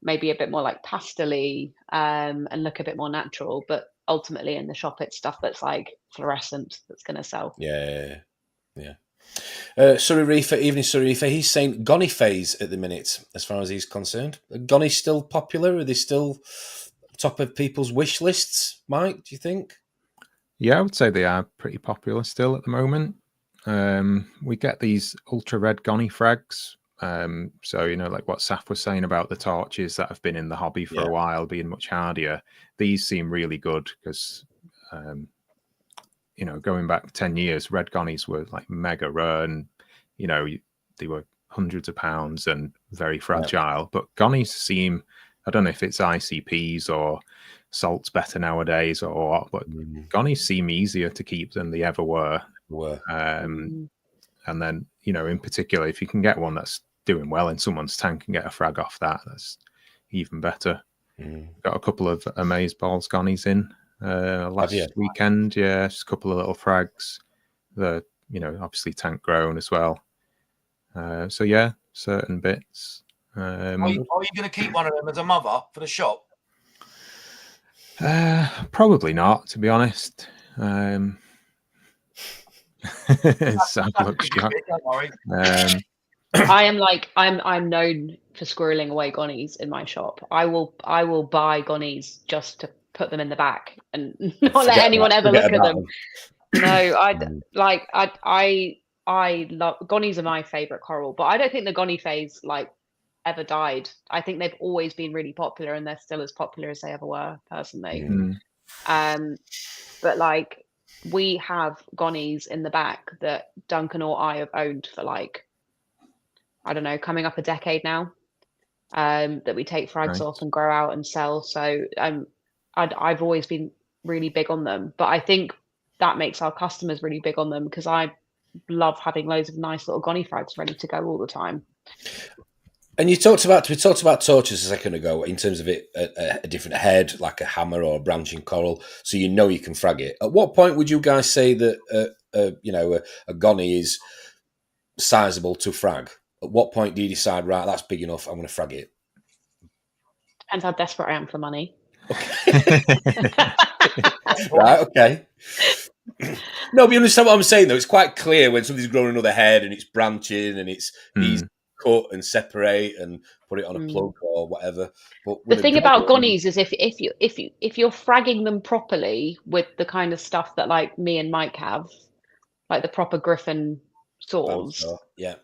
maybe a bit more like pastel-y, and look a bit more natural. But ultimately, in the shop, it's stuff that's like fluorescent that's going to sell. Yeah. Surrey Reefer, evening Surrey Reefer. He's saying Gonny phase at the minute, as far as he's concerned. Are Gonnies still popular? Are they still top of people's wish lists, Mike, do you think? Yeah, I would say they are pretty popular still at the moment. We get these ultra red Gonny frags. So, like what Saf was saying about the torches that have been in the hobby for a while being much hardier. These seem really good because, going back 10 years, red Gonnies were like mega rare and, they were hundreds of pounds and very fragile. But Gonnies seem, I don't know if it's ICPs or salt's better nowadays or what, but Gonnies seem easier to keep than they ever were. And then, in particular, if you can get one that's doing well in someone's tank and get a frag off that, that's even better. Got a couple of amaze balls Gonnies in last weekend. Yeah, just a couple of little frags. They're, obviously tank grown as well. So yeah, certain bits. Are you going to keep one of them as a mother for the shop? Probably not, to be honest. Sam looks shocked. Don't worry. I'm known for squirreling away Gonnies in my shop. I will buy Gonnies just to put them in the back and not let anyone ever look at them. No, I love Gonnies are my favorite coral, but I don't think the Gonnie phase ever died. I think they've always been really popular and they're still as popular as they ever were, personally. But we have Gonnies in the back that Duncan or I have owned for I don't know, coming up a decade now, that we take frags off and grow out and sell. So I've always been really big on them. But I think that makes our customers really big on them, because I love having loads of nice little gonny frags ready to go all the time. And we talked about torches a second ago in terms of it a different head, like a hammer or a branching coral, so you know you can frag it. At what point would you guys say that a gonny is sizable to frag? At what point do you decide, right, that's big enough, I'm going to frag it? Depends how desperate I am for money. Okay. Right, okay. No, but you understand what I'm saying, though? It's quite clear when somebody's growing another head and it's branching and it's easy to cut and separate and put it on a plug or whatever. But the thing about gonnies is if you're fragging them properly with the kind of stuff that like me and Mike have, like the proper griffin saws, yeah,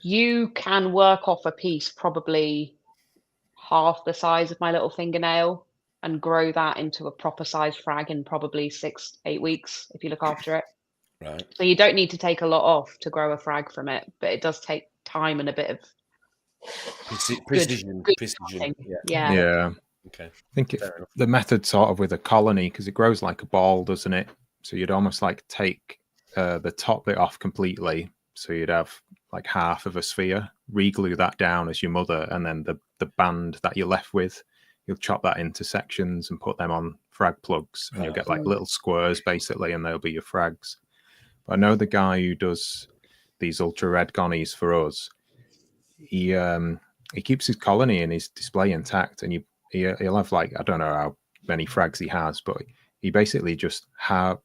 you can work off a piece probably half the size of my little fingernail and grow that into a proper size frag in probably 6-8 weeks if you look after it. Right. So you don't need to take a lot off to grow a frag from it, but it does take time and a bit of precision. Yeah. Okay. I think the method sort of with a colony, because it grows like a ball, doesn't it? So you'd almost like take the top bit off completely. So you'd have like half of a sphere, re-glue that down as your mother, and then the band that you're left with, you'll chop that into sections and put them on frag plugs, and you'll get like little squares basically, and they'll be your frags. But I know the guy who does these ultra red gonnies for us, he keeps his colony and his display intact, and he'll have like, I don't know how many frags he has, but he basically just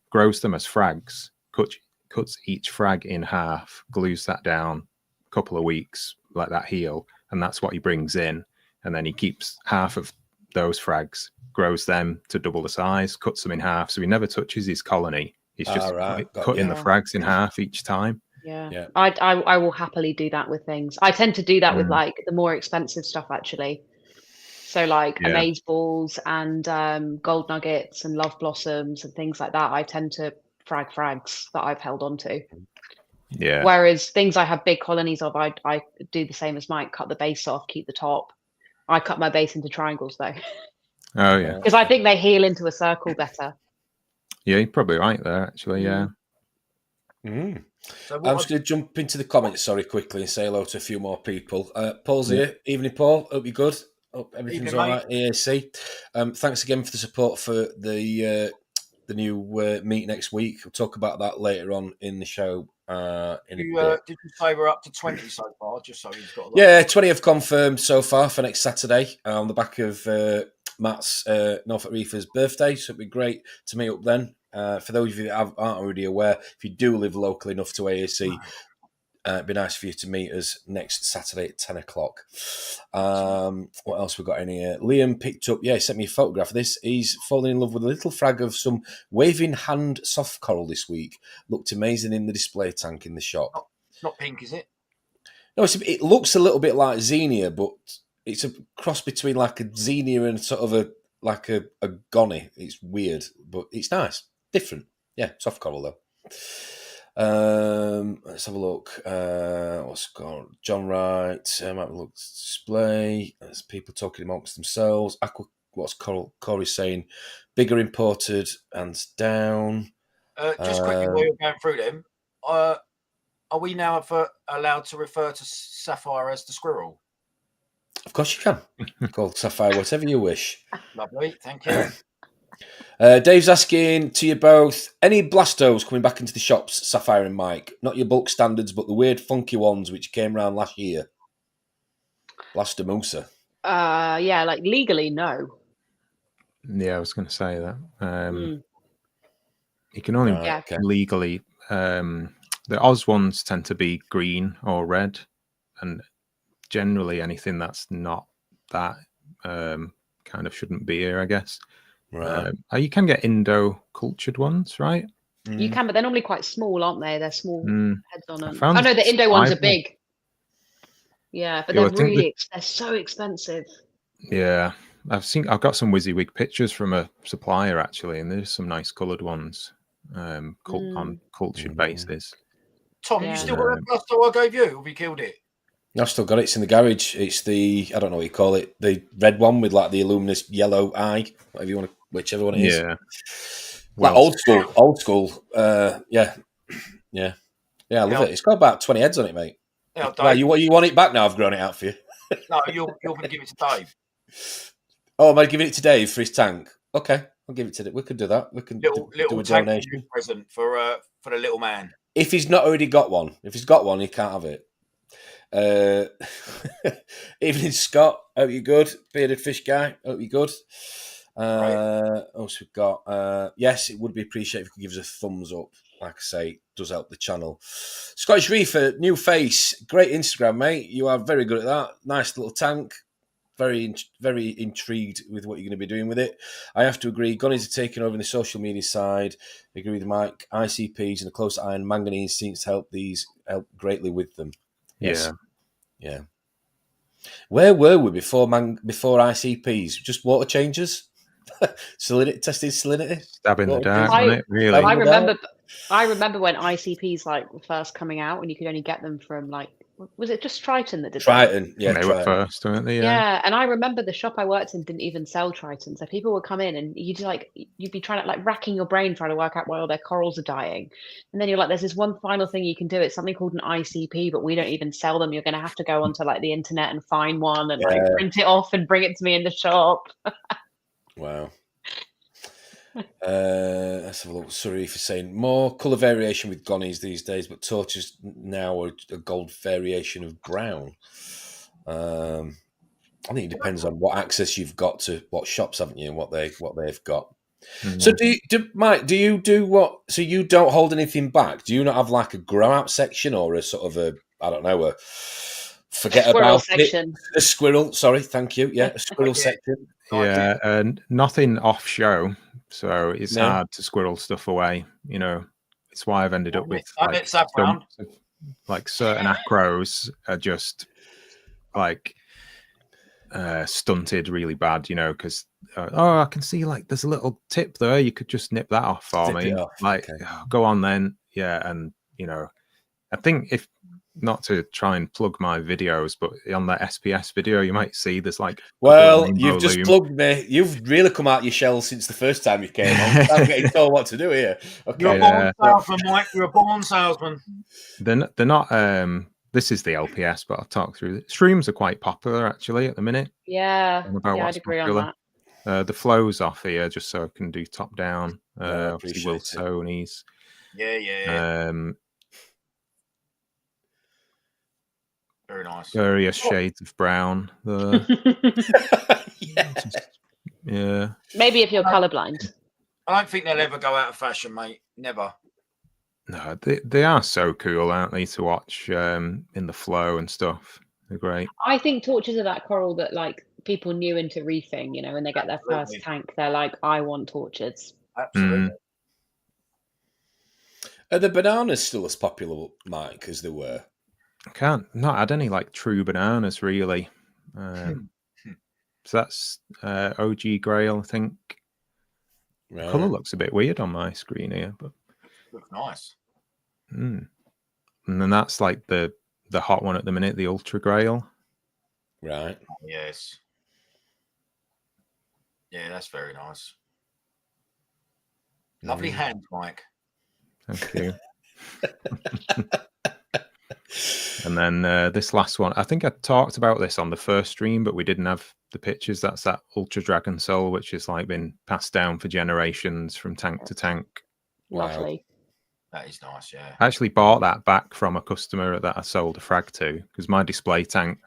grows them as frags, cuts each frag in half, glues that down a couple of weeks, let that heal, and that's what he brings in. And then he keeps half of those frags, grows them to double the size, cuts them in half, so he never touches his colony. He's just cutting the frags in half each time. Yeah. I will happily do that with things. I tend to do that with like the more expensive stuff actually. So like amaze balls and gold nuggets and love blossoms and things like that. I tend to frag frags that I've held on to. Yeah. Whereas things I have big colonies of, I do the same as Mike, cut the base off, keep the top. I cut my base into triangles though. Oh yeah. Because I think they heal into a circle better. Yeah, you're probably right there actually, yeah. So I'm just going to jump into the comments, quickly, and say hello to a few more people. Paul's here. Evening, Paul. Hope you're good. Hope everything's all right. EAC. Thanks again for the support for the new meet next week. We'll talk about that later on in the show. Did you say we're up to 20 so far? Just so he's got. 20 have confirmed so far for next Saturday on the back of Matt's Norfolk Reefers birthday. So it'd be great to meet up then. For those of you that aren't already aware, if you do live local enough to AAC, it'd be nice for you to meet us next Saturday at 10 o'clock. What else we got in here? Liam picked up, he sent me a photograph of this. He's fallen in love with a little frag of some waving hand soft coral this week. Looked amazing in the display tank in the shop. It's not pink, is it? No, it looks a little bit like xenia, but it's a cross between like a xenia and sort of a gonny. It's weird, but it's nice. Different. Yeah, soft coral though. Let's have a look. What's called John Wright? Might look display. There's people talking amongst themselves. What's Corey saying? Bigger imported and down. Just quickly while you're going through them, are we now allowed to refer to Sapphire as the squirrel? Of course you can. Call Sapphire whatever you wish. Lovely, thank you. Dave's asking to you both, any Blastos coming back into the shops, Sapphire and Mike? Not your bulk standards, but the weird funky ones which came around last year. Blastomusa. Yeah, like legally, no. Yeah, I was going to say that. You can only legally... the Oz ones tend to be green or red, and generally anything that's not that kind of shouldn't be here, I guess. Right. You can get Indo-cultured ones, right? You can, but they're normally quite small, aren't they? They're small heads on them. Oh no, the Indo ones are big. Yeah, but they're so expensive. Yeah, I've got some WYSIWYG pictures from a supplier actually, and there's some nice coloured ones on cultured bases. Tom, you still got that Blasto I gave you? Or have you killed it? I've still got it. It's in the garage. It's the, I don't know what you call it, the red one with like the luminous yellow eye, whichever one it is. Yeah. Like old school. Yeah. I love it. It's got about 20 heads on it, mate. Yeah, Well, you want it back now? I've grown it out for you. No, you're going to give it to Dave. Oh, am I giving it to Dave for his tank? Okay, I'll give it to Dave. We could do that. We can Little do a tank donation present for the little man. if he's not already got one. If he's got one, he can't have it. Evening, Scott. Hope you're good. Bearded fish guy. Hope you're good. Also, we've got. Yes, it would be appreciated if you could give us a thumbs up. Like I say, it does help the channel. Scottish Reefer, new face. Great Instagram, mate. You are very good at that. Nice little tank. Very, very intrigued with what you're going to be doing with it. I have to agree. Gunnies are taking over in the social media side. I agree with Mike. ICPs and a close eye on manganese seems to help greatly with them. Yes. Yeah. Where were we before ICPs? Just water changes? Testing salinity? Stab in the dark, wasn't it? Really? I remember when ICPs were first coming out, and you could only get them from was it just Triton that did Triton? that? Yeah, they were first, weren't they? Yeah, and I remember the shop I worked in didn't even sell Triton, so people would come in and you'd be trying to racking your brain trying to work out why all their corals are dying, and then you're like, there's this one final thing you can do. It's something called an ICP, but we don't even sell them. You're going to have to go onto the internet and find one and print it off and bring it to me in the shop. Wow. Let's have a look. Sorry for saying more colour variation with gonnies these days, but torches now are a gold variation of brown. I think it depends on what access you've got to what shops, haven't you, and what they've got. Mm-hmm. So, Mike? Do you do what? So you don't hold anything back? Do you not have a grow out section or a sort of a forget about section? A squirrel. Sorry, thank you. Yeah, a squirrel section. Yeah, and nothing off show. So it's hard to squirrel stuff away, It's why I've ended up with certain acros are just stunted really bad, because I can see there's a little tip there. You could just nip that off for me. Go on then, and I think if not to try and plug my videos, but on that SPS video, you might see there's you've just plugged me. You've really come out your shell since the first time you came on. I'm getting told what to do here. Okay. You're a born salesman, Mike. You're a born salesman. They're not. This is the LPS, but I'll talk through it. Streams are quite popular actually at the minute. Yeah, I'd agree on that. The flows off here, just so I can do top down. Obviously, Will Tony's. Yeah. Very nice. Various shades of brown. Yeah. Maybe if you're colourblind. I don't think they'll ever go out of fashion, mate. Never. No, they are so cool, aren't they, to watch in the flow and stuff. They're great. I think torches are that coral that people new into reefing, when they get their first tank, they're like, I want torches. Absolutely. Are the bananas still as popular, Mike, as they were? I not had any true bananas really. So that's OG Grail, I think. Right. Colour looks a bit weird on my screen here, but looks nice. And then that's the hot one at the minute, the Ultra Grail. Right. Yes. Yeah, that's very nice. Lovely hands, Mike. Thank you. And then this last one, I think I talked about this on the first stream, but we didn't have the pictures. That's that Ultra Dragon Soul, which has been passed down for generations from tank to tank. Lovely. That is nice, yeah. I actually bought that back from a customer that I sold a frag to because my display tank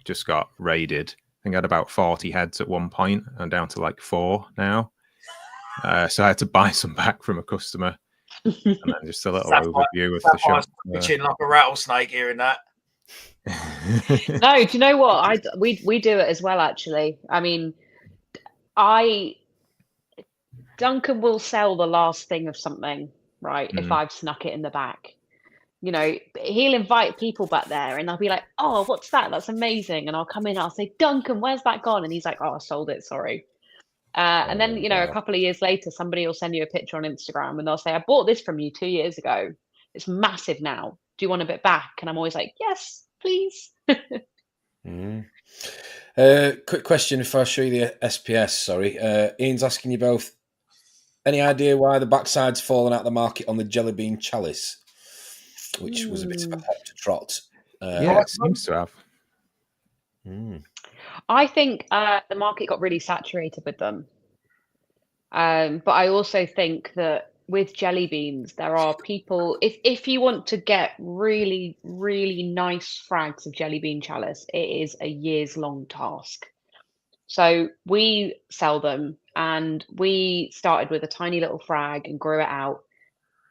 just got raided. I think I had about 40 heads at one point. I'm down to 4 now. So I had to buy some back from a customer. And then just a little overview of the shop. Twitching like a rattlesnake hearing that. No, do you know what? We do it as well, actually. I mean, Duncan will sell the last thing of something, right? If I've snuck it in the back. He'll invite people back there and I'll be like, oh, what's that? That's amazing. And I'll come in and I'll say, Duncan, where's that gone? And he's like, oh, I sold it, sorry. And then, a couple of years later, somebody will send you a picture on Instagram and they'll say, I bought this from you 2 years ago. It's massive now. Do you want a bit back? And I'm always like, yes, please. Quick question before I show you the SPS, sorry. Ian's asking you both, Any idea why the backside's fallen out of the market on the jelly bean chalice, which was a bit of a hot to trot? Yeah, it seems to have. I think the market got really saturated with them. But I also think that with jelly beans, there are people, if you want to get really, really nice frags of jelly bean chalice, it is a years long task. So we sell them, and we started with a tiny little frag and grew it out.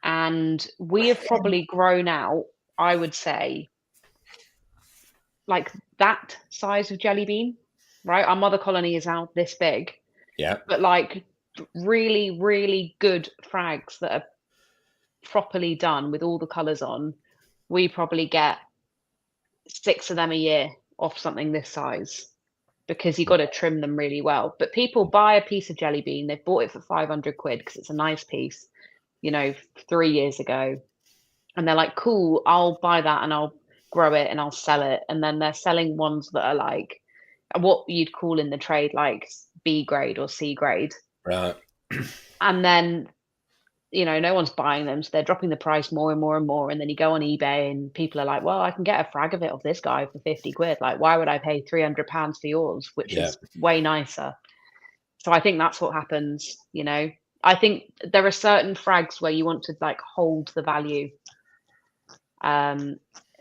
And we have probably grown out, I would say, like that size of jelly bean, right? Our mother colony is now this big. Yeah. But like really, really good frags that are properly done with all the colours on, we probably get 6 of them a year off something this size, because you've got to trim them really well. But people buy a piece of jelly bean, they've bought it for 500 quid because it's a nice piece, 3 years ago. And they're like, cool, I'll buy that and I'll grow it and I'll sell it. And then they're selling ones that are like what you'd call in the trade like B grade or C grade. Right. And then, no one's buying them. So they're dropping the price more and more and more. And then you go on eBay and people are like, well, I can get a frag of it of this guy for 50 quid. Like, why would I pay £300 for yours, which is way nicer? So I think that's what happens, I think there are certain frags where you want to like hold the value.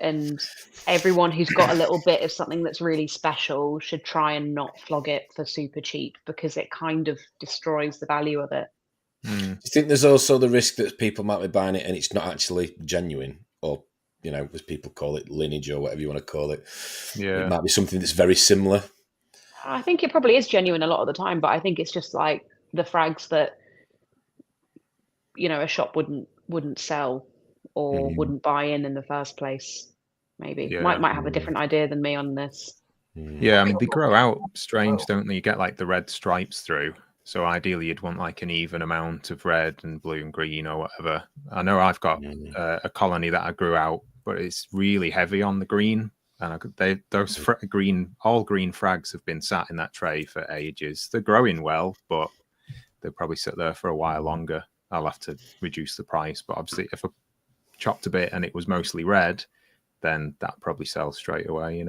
And everyone who's got a little bit of something that's really special should try and not flog it for super cheap, because it kind of destroys the value of it. Do you think there's also the risk that people might be buying it and it's not actually genuine, or as people call it, lineage or whatever you want to call it? Yeah, it might be something that's very similar. I think it probably is genuine a lot of the time, but I think it's just like the frags that a shop wouldn't sell or wouldn't buy in the first place. Maybe might have a different idea than me on this. Yeah, I mean, they grow out strange, don't they? You get like the red stripes through. So ideally, you'd want like an even amount of red and blue and green or whatever. I know I've got a colony that I grew out, but it's really heavy on the green. And those green frags have been sat in that tray for ages. They're growing well, but they'll probably sit there for a while longer. I'll have to reduce the price. But obviously, if I chopped a bit and it was mostly red, then that probably sells straight away,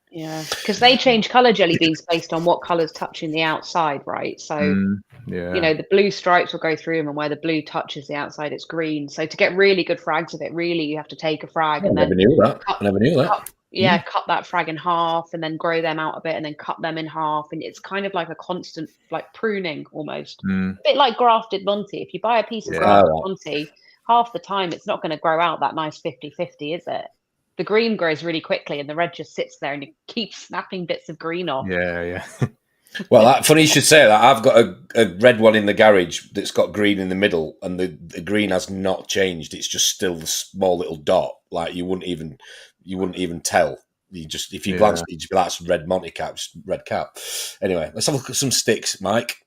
Yeah, because they change color jelly beans based on what color's touching the outside, right? So the blue stripes will go through them, and where the blue touches the outside, it's green. So to get really good frags of it, really you have to take a frag and then I never knew that. Cut that frag in half and then grow them out a bit and then cut them in half, and it's kind of like a constant like pruning almost, a bit like grafted Monty. If you buy a piece of grafted Monty, half the time it's not going to grow out that nice 50-50, is it? The green grows really quickly and the red just sits there and you keep snapping bits of green off. Yeah. Well, funny you should say that. I've got a red one in the garage that's got green in the middle, and the green has not changed. It's just still the small little dot. Like you wouldn't even tell. You just, if you glance, you'd just be like, that's red Monty cap, just red cap. Anyway, let's have a look at some sticks, Mike.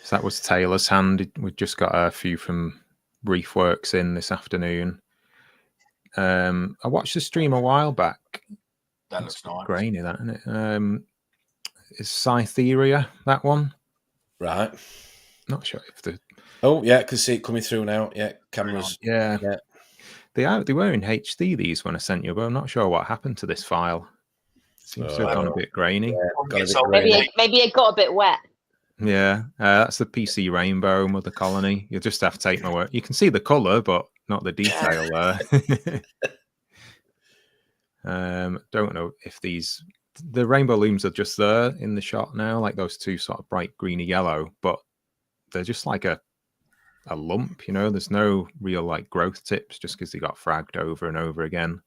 So that was Taylor's hand. We've just got a few from Reef Works in this afternoon. I watched the stream a while back. That looks nice. Grainy, that, isn't it? Is Cytheria that one? Right. Not sure if the. Oh yeah, I can see it coming through now. Yeah, cameras. Yeah. They were in HD, these when I sent you, but I'm not sure what happened to this file. Seems to have gone a bit grainy. Maybe it got a bit wet. Yeah, that's the PC Rainbow Mother Colony. You'll just have to take my word. You can see the colour, but not the detail there. Don't know if the rainbow looms are just there in the shot now, like those two sort of bright greeny yellow, but they're just like a lump, There's no real like growth tips, just because they got fragged over and over again.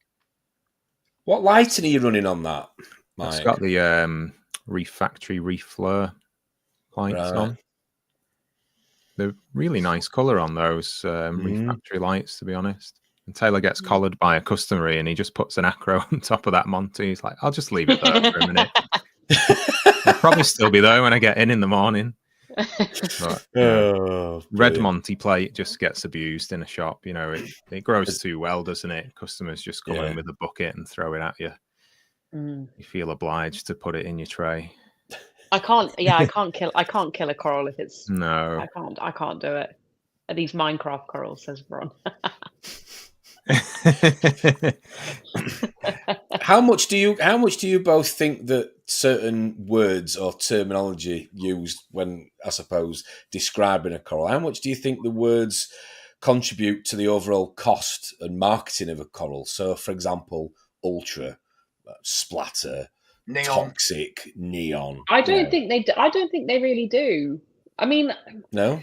What lighting are you running on that, Mike? It's got the Reef Factory Reef Fleur lights on. They're really nice colour on those Reef Factory lights, to be honest. And Taylor gets collared by a customer and he just puts an acro on top of that Monty. He's like, I'll just leave it there for a minute. I'll probably still be there when I get in the morning. But, red Monty plate just gets abused in a shop. It grows too well, doesn't it? Customers just go in with a bucket and throw it at you. You feel obliged to put it in your tray. I can't. Yeah, I can't kill. I can't kill a coral if it's. No. I can't do it. Are these Minecraft corals? Says Ron. How much do you both think that certain words or terminology used when, I suppose, describing a coral, how much do you think the words contribute to the overall cost and marketing of a coral? So, for example, ultra, splatter, Neon. toxic, neon. I don't think they. I don't think they really do. I mean, No.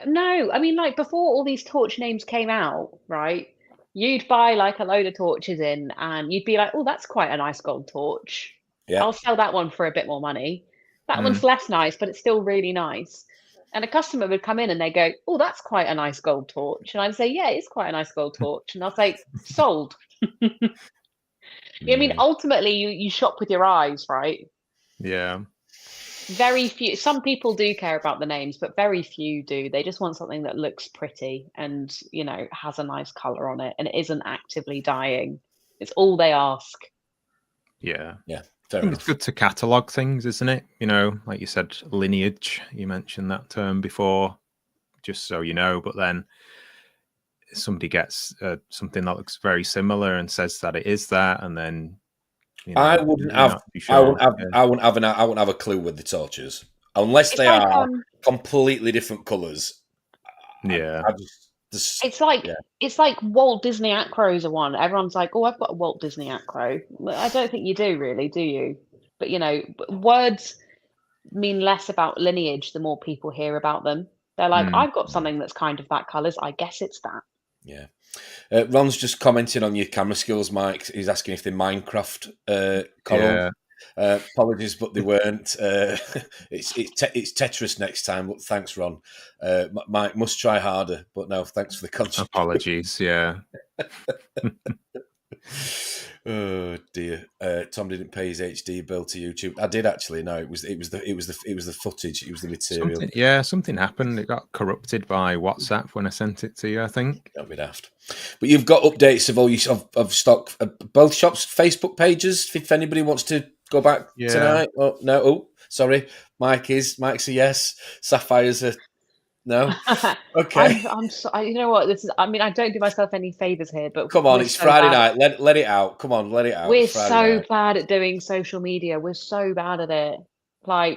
No. I mean, before all these torch names came out, right? You'd buy a load of torches in, and you'd be like, "Oh, that's quite a nice gold torch. Yeah. I'll sell that one for a bit more money. That one's less nice, but it's still really nice." And a customer would come in and they go, "Oh, that's quite a nice gold torch," and I'd say, "Yeah, it's quite a nice gold torch," and I'll say, "Sold." I mean, ultimately, you shop with your eyes, right? Yeah. Very few. Some people do care about the names, but very few do. They just want something that looks pretty and has a nice color on it and it isn't actively dying. It's all they ask. Yeah. Yeah. I think it's good to catalogue things, isn't it? Like you said, lineage. You mentioned that term before, just so you know. But then somebody gets something that looks very similar and says that it is that, and then I wouldn't have a clue with the torches unless they are completely different colours. Yeah. It's like Walt Disney Acros are one. Everyone's like, "Oh, I've got a Walt Disney Acro." I don't think you do, really, do you? But words mean less about lineage the more people hear about them. They're like, "I've got something that's kind of that colours. I guess it's that." Yeah. Ron's just commenting on your camera skills, Mike. He's asking if they're Minecraft coral. Yeah. Apologies, but they weren't. It's Tetris next time, but thanks, Ron. Mike must try harder, but no, thanks for the contribution. Apologies, yeah. Oh dear, Tom didn't pay his HD bill to YouTube. I did actually. No, it was the footage. It was the material. Something happened. It got corrupted by WhatsApp when I sent it to you, I think. Don't be daft. But you've got updates of all of stock, both shops' Facebook pages. If anybody wants to go back tonight. Oh no. Oh, sorry. Mike's a yes. Sapphire's a no. Okay. I'm you know what? This is. I mean, I don't do myself any favors here, but come on, it's Friday night. Let it out. Come on, let it out. We're so bad at doing social media. We're so bad at it. I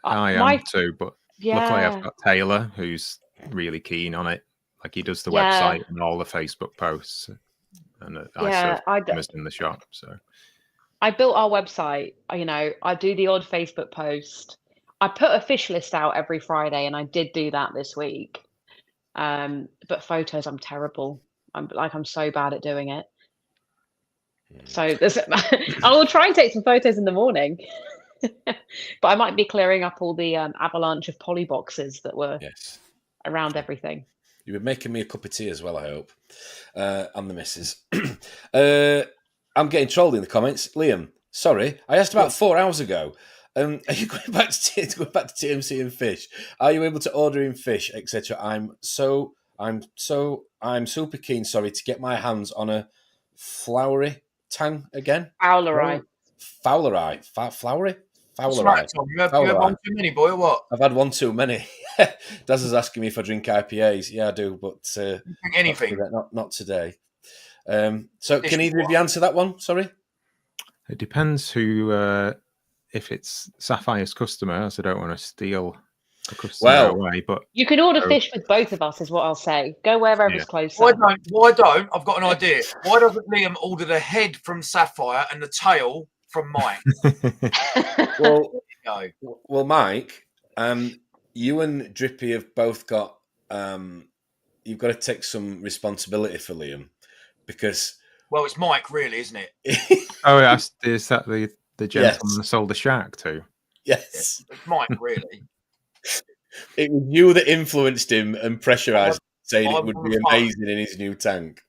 am too, but luckily I've got Taylor who's really keen on it. Like he does the website and all the Facebook posts, and I was in the shop. So I built our website. I do the odd Facebook post. I put a fish list out every Friday, and I did do that this week. But photos, I'm terrible. I'm so bad at doing it. So I will try and take some photos in the morning, but I might be clearing up all the avalanche of poly boxes that were around everything. You've been making me a cup of tea as well, I hope. I'm the missus. I'm getting trolled in the comments. Liam, sorry, I asked about 4 hours ago. Are you going back to TMC and fish? Are you able to order in fish, etc.? I'm super keen. Sorry, to get my hands on a flowery tang again. Fowleri. Fowleri. Right, Tom. You have one too many, boy, or what? I've had one too many. Daz is asking me if I drink IPAs. Yeah, I do, but drink anything. Not today. So can either of you answer that one? Sorry. It depends who. If it's Sapphire's customer, so I don't want to steal the customer away. But you can order fish with both of us, is what I'll say. Go wherever's closer. Why don't? I've got an idea. Why doesn't Liam order the head from Sapphire and the tail from Mike? Well, Mike, you and Drippy have both got. You've got to take some responsibility for Liam because. Well, it's Mike, really, isn't it? Is that the gentleman sold the shark to? Yes. It's Mike, really. It was you that influenced him and pressurised saying it would be amazing in his new tank.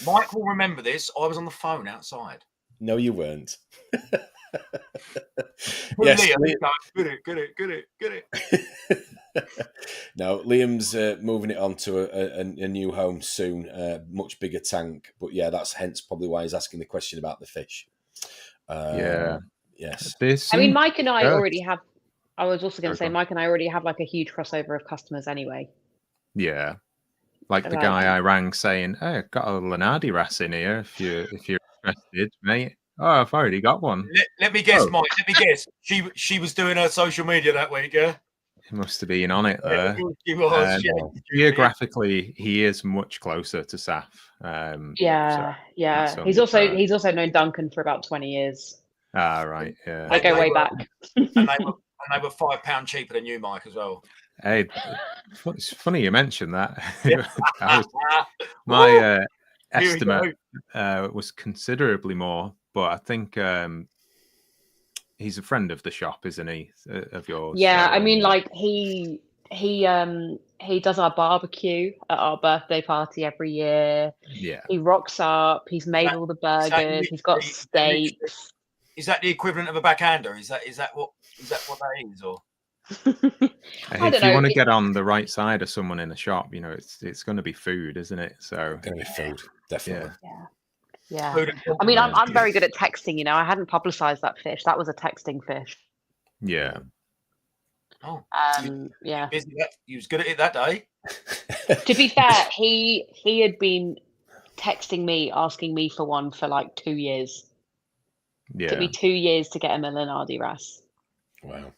Mike will remember this. I was on the phone outside. No, you weren't. Yes. Get it. No, Liam's moving it on to a new home soon, much bigger tank. But yeah, that's hence probably why he's asking the question about the fish. Yes. I mean, Mike and I already have. I was also going to say, Okay. Mike and I already have like a huge crossover of customers anyway. Yeah. Like the Like- guy I rang saying, "Hey, I've got a Lenardi Ras in here if you're interested, mate." Oh, I've already got one. Let me guess, Oh. Mike. Let me guess. She was doing her social media that week, yeah? He must have been on it there. She was. Geographically, he is much closer to Saf. Yeah. that's He's also known Duncan for about 20 years. Ah, right. Yeah. I go way back. And they were £5 cheaper than you, Mike, as well. Hey, it's funny you mentioned that. Yeah. My estimate was considerably more, but I think he's a friend of the shop, isn't he? Of yours. Yeah, so, I mean, like he does our barbecue at our birthday party every year. Yeah. He rocks up. He's made all the burgers. He's got steaks. Is that the equivalent of a backhander? Is that what that is? Or if you want to get on the right side of someone in a shop, you know, it's going to be food, isn't it? So going to be food, definitely. Yeah. I mean, I'm very good at texting. You know, I hadn't publicized that fish. That was a texting fish. Yeah. Oh. Yeah. You was good at it that day. To be fair, he had been texting me, asking me for one for like 2 years. Yeah. It took me 2 years to get him a Lenardi Ras. Wow.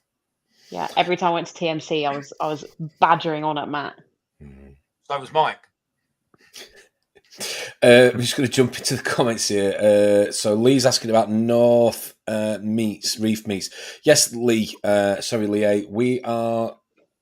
Yeah. Every time I went to TMC, I was badgering on at Matt. So was Mike. I'm just going to jump into the comments here. So Lee's asking about North reef meats. Yes, Lee. Sorry, Lee. We are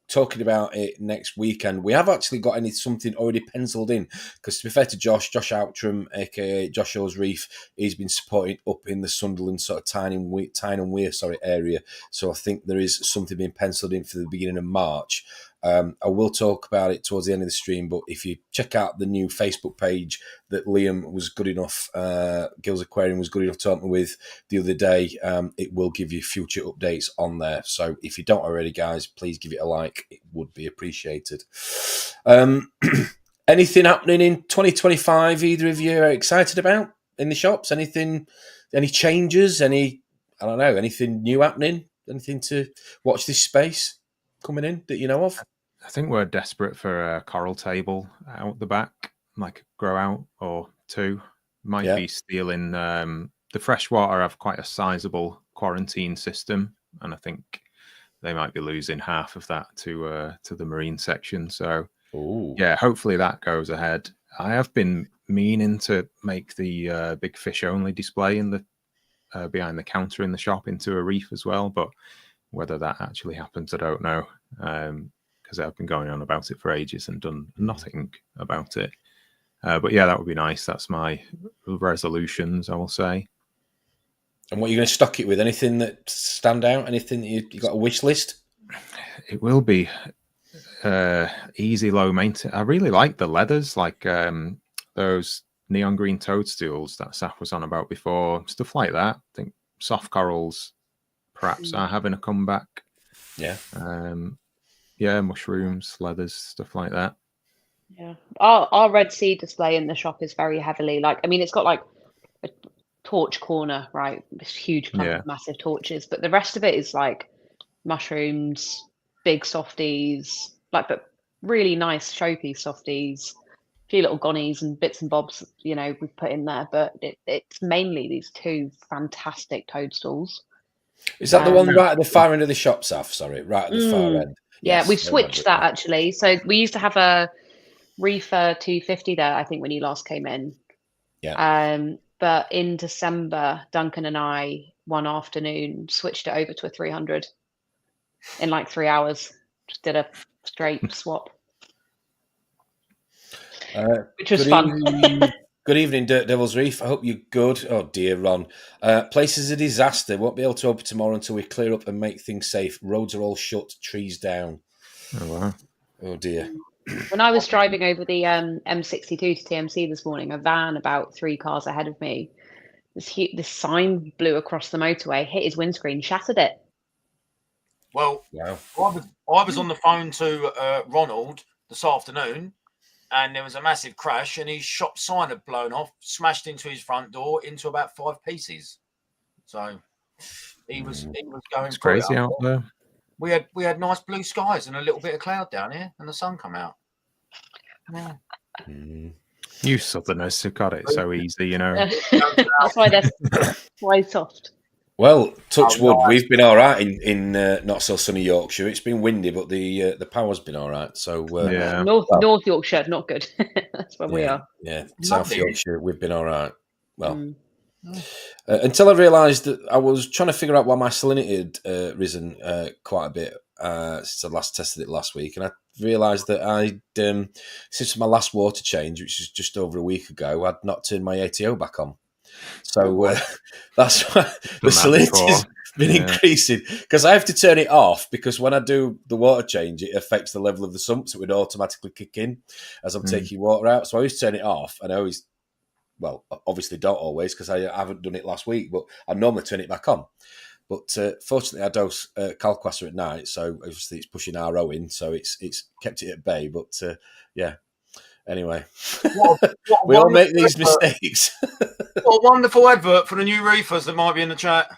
talking about it next weekend. We have actually got something already penciled in, because to be fair to Josh Outram, aka Josh O's Reef, he's been supporting up in the Sunderland sort of Tyne and Weir area. So I think there is something being penciled in for the beginning of March. I will talk about it towards the end of the stream, but if you check out the new Facebook page that Liam was good enough, Gills Aquarium was good enough to help me with the other day, it will give you future updates on there. So if you don't already, guys, please give it a like. It would be appreciated. Anything happening in 2025 either of you are excited about in the shops? Any changes? Anything new happening? Anything to watch this space coming in that you know of? I think we're desperate for a coral table out the back, like a grow out or two. Might be stealing the freshwater have quite a sizable quarantine system, and I think they might be losing half of that to the marine section. So yeah, hopefully that goes ahead. I have been meaning to make the big fish only display in the behind the counter in the shop into a reef as well, but whether that actually happens, I don't know, because I've been going on about it for ages and done nothing about it. But yeah, that would be nice. That's my resolutions, I will say. And what are you going to stock it with? Anything that stand out? Anything that you got a wish list? It will be easy, low maintenance. I really like the leathers, like those neon green toadstools that Saf was on about before, stuff like that. I think soft corals perhaps are having a comeback. Yeah. Mushrooms, leathers, stuff like that. Yeah. Our Red Sea display in the shop is very heavily it's got like a torch corner, right? This huge clump of massive torches, but the rest of it is like mushrooms, big softies, but really nice showpiece softies, a few little gonnies and bits and bobs, we've put in there, but it's mainly these two fantastic toadstools. Is that the one right at the far end of the shop, Saf? Sorry, right at the far end. Yeah, we've switched that actually. So we used to have a Reefer 250 there, I think, when you last came in. Yeah. But in December, Duncan and I, one afternoon, switched it over to a 300 in like 3 hours. Just did a straight swap, which was fun. Good evening, Dirt Devil's Reef. I hope you're good. Oh dear, Ron. Place is a disaster. Won't be able to open tomorrow until we clear up and make things safe. Roads are all shut, trees down. Oh wow. Oh dear. When I was driving over the M62 to TMC this morning, a van about 3 cars ahead of me, this sign blew across the motorway, hit his windscreen, shattered it. Well, wow. I was on the phone to Ronald this afternoon, and there was a massive crash, and his shop sign had blown off, smashed into his front door into about 5 pieces. So he was going. It's crazy out there. we had nice blue skies and a little bit of cloud down here, and the sun come out. Yeah. You Southerners have got it so easy, you know. That's why they're way soft. Well, touch wood, nice. we've been all right in not so sunny Yorkshire. It's been windy, but the power's been all right. So North Yorkshire, not good. That's where we are. Yeah, South Yorkshire, we've been all right. Well, until I realised that I was trying to figure out why my salinity had risen quite a bit since I last tested it last week, and I realised that I'd since my last water change, which was just over a week ago, I'd not turned my ATO back on. So that's why the salinity's been increasing, because I have to turn it off, because when I do the water change, it affects the level of the sump, so it would automatically kick in as I'm taking water out. So I always turn it off, and I always, well, obviously don't always, because I haven't done it last week, but I normally turn it back on. But fortunately, I dose Calquasser at night, so obviously it's pushing RO in, so it's kept it at bay. But yeah, anyway, we all make these mistakes. What a wonderful advert for the new reefers that might be in the chat.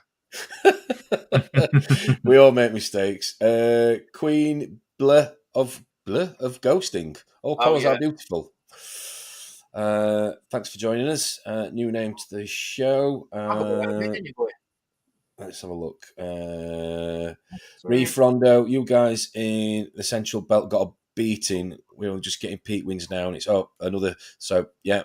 We all make mistakes. Queen Bleh of Ghosting. All colours are beautiful. Thanks for joining us. New name to the show. Let's have a look. Reef Rondo, you guys in the Central Belt got a beating. We were just getting peak winds now, and it's another. So yeah,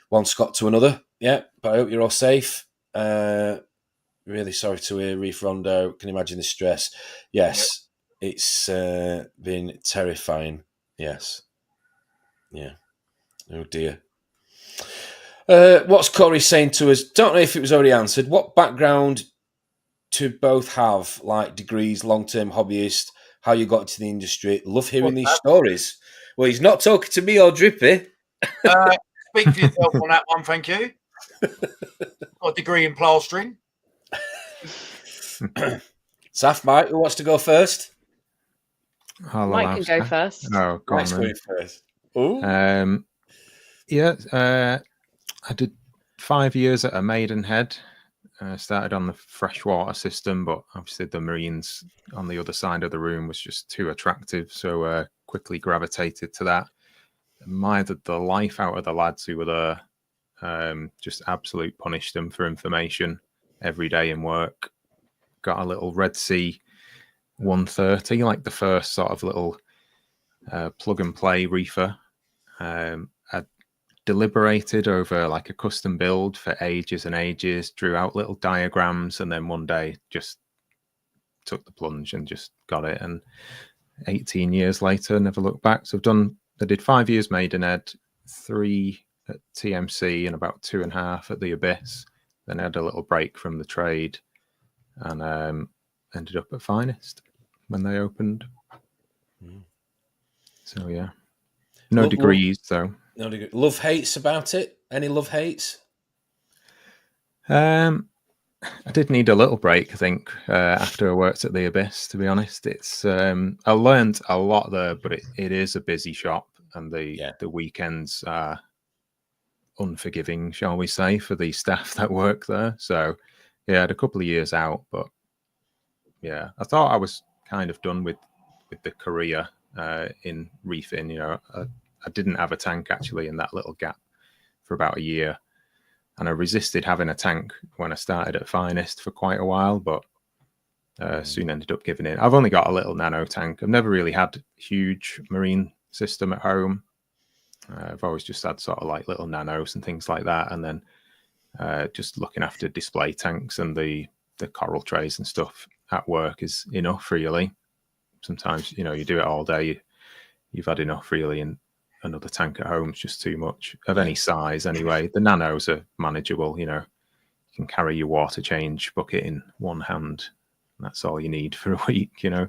one Scot to another. Yeah, but I hope you're all safe. Really sorry to hear, Reef Rondo. Can you imagine the stress? Yes, it's been terrifying. Yes, yeah. Oh dear. What's Corey saying to us? Don't know if it was already answered. What background to both have, like degrees, long-term hobbyist, how you got into the industry? Love hearing these stories. Well, he's not talking to me or Drippy. Speak for yourself on that one, thank you. Got a degree in plastering. Saf, Mike, who wants to go first? Mike can go first. Oh, go Mike's going first. Ooh. I did 5 years at a Maidenhead. Started on the freshwater system, but obviously the marines on the other side of the room was just too attractive, so quickly gravitated to that. Admired the life out of the lads who were there. Just absolute punished them for information every day in work. Got a little Red Sea 130, like the first sort of little plug and play reefer. I deliberated over like a custom build for ages and ages, drew out little diagrams, and then one day just took the plunge and just got it. And 18 years later, never looked back. So I did 5 years Maidenhead, 3 at TMC, and about 2.5 at the Abyss. Then I had a little break from the trade, and ended up at Finest when they opened. So yeah, no degrees though. No degree. Love hates about it? Any love hates? I did need a little break, I think, after I worked at the Abyss, to be honest. It's I learned a lot there, but it is a busy shop, and the weekends are unforgiving, shall we say, for the staff that work there. So yeah, I had a couple of years out, but yeah, I thought I was kind of done with the career in reefing. You know, I didn't have a tank actually in that little gap for about a year, and I resisted having a tank when I started at Finest for quite a while, but soon ended up giving in. I've only got a little nano tank. I've never really had a huge marine system at home. I've always just had sort of like little nanos and things like that, and then just looking after display tanks and the coral trays and stuff at work is enough, really. Sometimes, you know, you do it all day, you've had enough, really, and another tank at home is just too much of any size anyway. The nanos are manageable, you know. You can carry your water change bucket in one hand. That's all you need for a week, you know.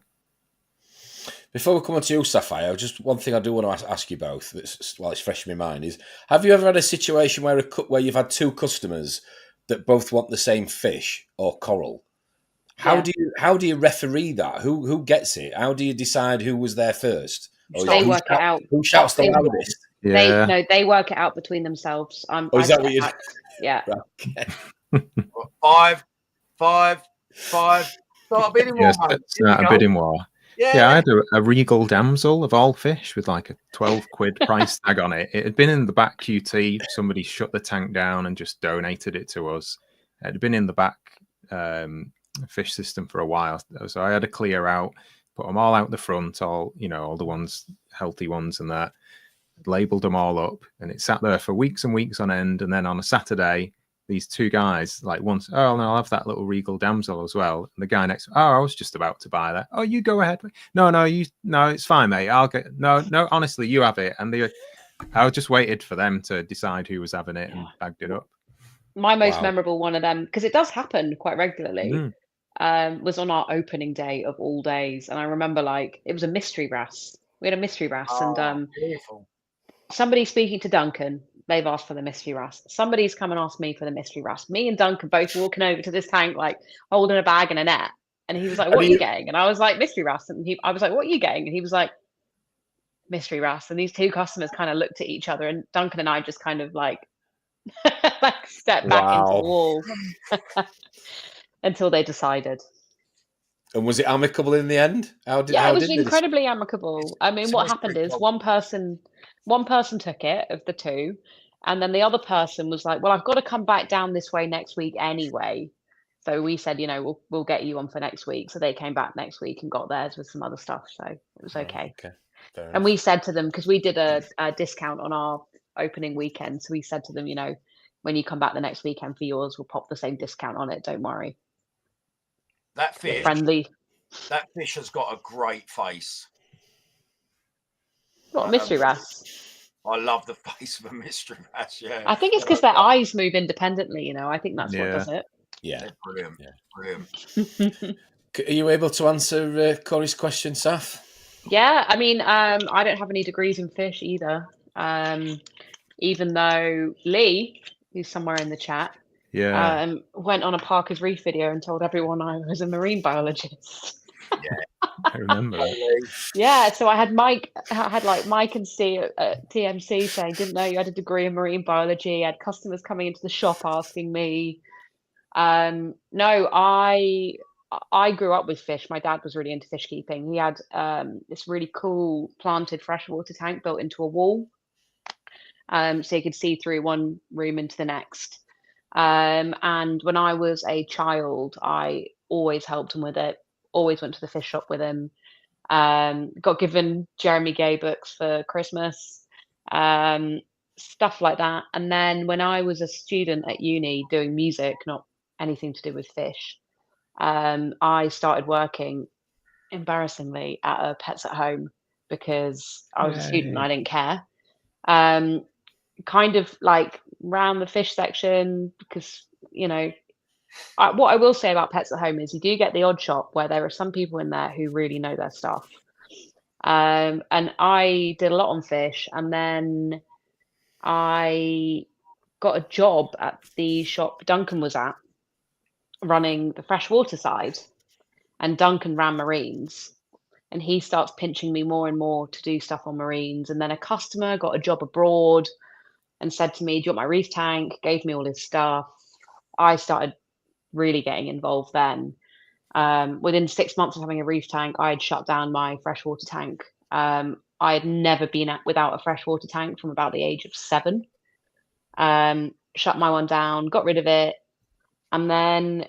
Before we come on to you, Sapphire, just one thing I do want to ask you both, while it's fresh in my mind, is: have you ever had a situation where you've had two customers that both want the same fish or coral? How do you referee that? Who gets it? How do you decide who was there first? They work it out. Who shouts the loudest? Yeah. They work it out between themselves. Is that what you do? Yeah. Okay. 5, 5, 5, Start a bidding war, Yes, mate. start a bidding war. Yeah. Yeah, I had a regal damsel of all fish with like a 12 quid price tag on it. It had been in the back QT. Somebody shut the tank down and just donated it to us. It had been in the back fish system for a while. So I had to clear out, put them all out the front, all the ones, healthy ones and that, labeled them all up. And it sat there for weeks and weeks on end. And then on a Saturday, these two guys, like once, oh no, I'll have that little regal damsel as well. And the guy next, oh, I was just about to buy that. Oh, you go ahead. No, it's fine, mate. I'll get no, honestly, you have it. And I just waited for them to decide who was having it and bagged it up. My most memorable one of them, because it does happen quite regularly, was on our opening day of all days. And I remember it was a mystery wrasse. We had a mystery wrasse, and somebody speaking to Duncan, they've asked for the mystery wrasse. Somebody's come and asked me for the mystery wrasse. Me and Duncan both walking over to this tank, holding a bag and a net. And he was like, what are you getting? And I was like, mystery wrasse. And I was like, what are you getting? And he was like, mystery wrasse. And these two customers kind of looked at each other, and Duncan and I just kind of stepped back into the wall until they decided. And was it amicable in the end? It was incredibly amicable. I mean, what happened is one person took it of the two, and then the other person was like, well, I've got to come back down this way next week anyway. So we said, we'll get you on for next week. So they came back next week and got theirs with some other stuff. So it was okay. And we said to them, because we did a discount on our opening weekend. So we said to them, when you come back the next weekend for yours, we'll pop the same discount on it. Don't worry. That fish, friendly. That fish has got a great face. What, mystery wrasse? I love the face of a mystery wrasse. Yeah, I think it's because their eyes move independently. I think that's what does it. Yeah, brilliant. Yeah. Brilliant. Are you able to answer Corey's question, Saf? Yeah, I mean, I don't have any degrees in fish either. Even though Lee, who's somewhere in the chat, went on a Parker's Reef video and told everyone I was a marine biologist. Yeah, I remember that. Yeah, so I had Mike and Steve at TMC saying, didn't know you had a degree in marine biology. I had customers coming into the shop asking me. No, I grew up with fish. My dad was really into fish keeping. He had this really cool planted freshwater tank built into a wall. So you could see through one room into the next. And when I was a child, I always helped him with it, always went to the fish shop with him. Got given Jeremy Gay books for Christmas, stuff like that. And then when I was a student at uni doing music, not anything to do with fish, I started working, embarrassingly, at a Pets at Home because I was a student and I didn't care. Kind of round the fish section because, what I will say about Pets at Home is you do get the odd shop where there are some people in there who really know their stuff. And I did a lot on fish, and then I got a job at the shop Duncan was at, running the freshwater side, and Duncan ran marines, and he starts pinching me more and more to do stuff on marines. And then a customer got a job abroad and said to me, do you want my reef tank? Gave me all his stuff. I started really getting involved then. Within 6 months of having a reef tank, I had shut down my freshwater tank. I had never been without a freshwater tank from about the age of 7. Shut my one down, got rid of it. And then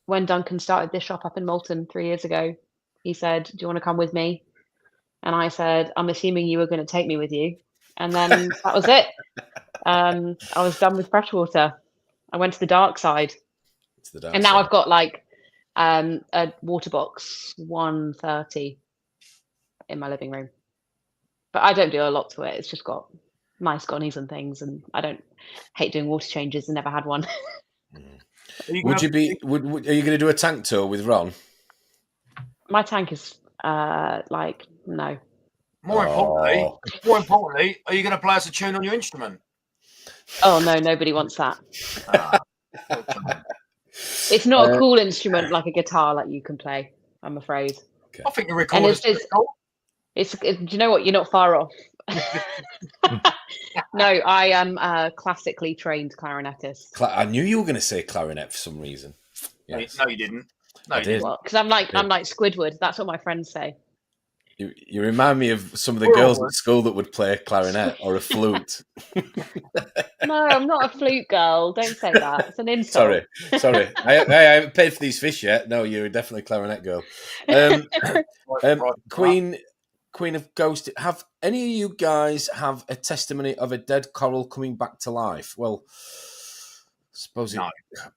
when Duncan started this shop up in Malton 3 years ago, he said, do you want to come with me? And I said, I'm assuming you were going to take me with you. And then that was it. I was done with freshwater. I went to the dark side. And now I've got a water box 130 in my living room. But I don't do a lot to it. It's just got nice gonnies and things. And I don't hate doing water changes and never had one. Are you going to do a tank tour with Ron? My tank is no. More importantly, are you going to play us a tune on your instrument? Oh no, nobody wants that. It's not a cool instrument like a guitar like you can play, I'm afraid. Okay. I think the recorder's it's do you know what? You're not far off. No, I am a classically trained clarinetist. I knew you were going to say clarinet for some reason. Yes. No, you didn't. No, I did. Because I'm like Squidward. That's what my friends say. You remind me of some of the girls at school that would play a clarinet or a flute. No, I'm not a flute girl. Don't say that. It's an insult. Sorry. I haven't paid for these fish yet. No, you're definitely a clarinet girl. Queen of Ghost. Have any of you guys have a testimony of a dead coral coming back to life? Well, I suppose it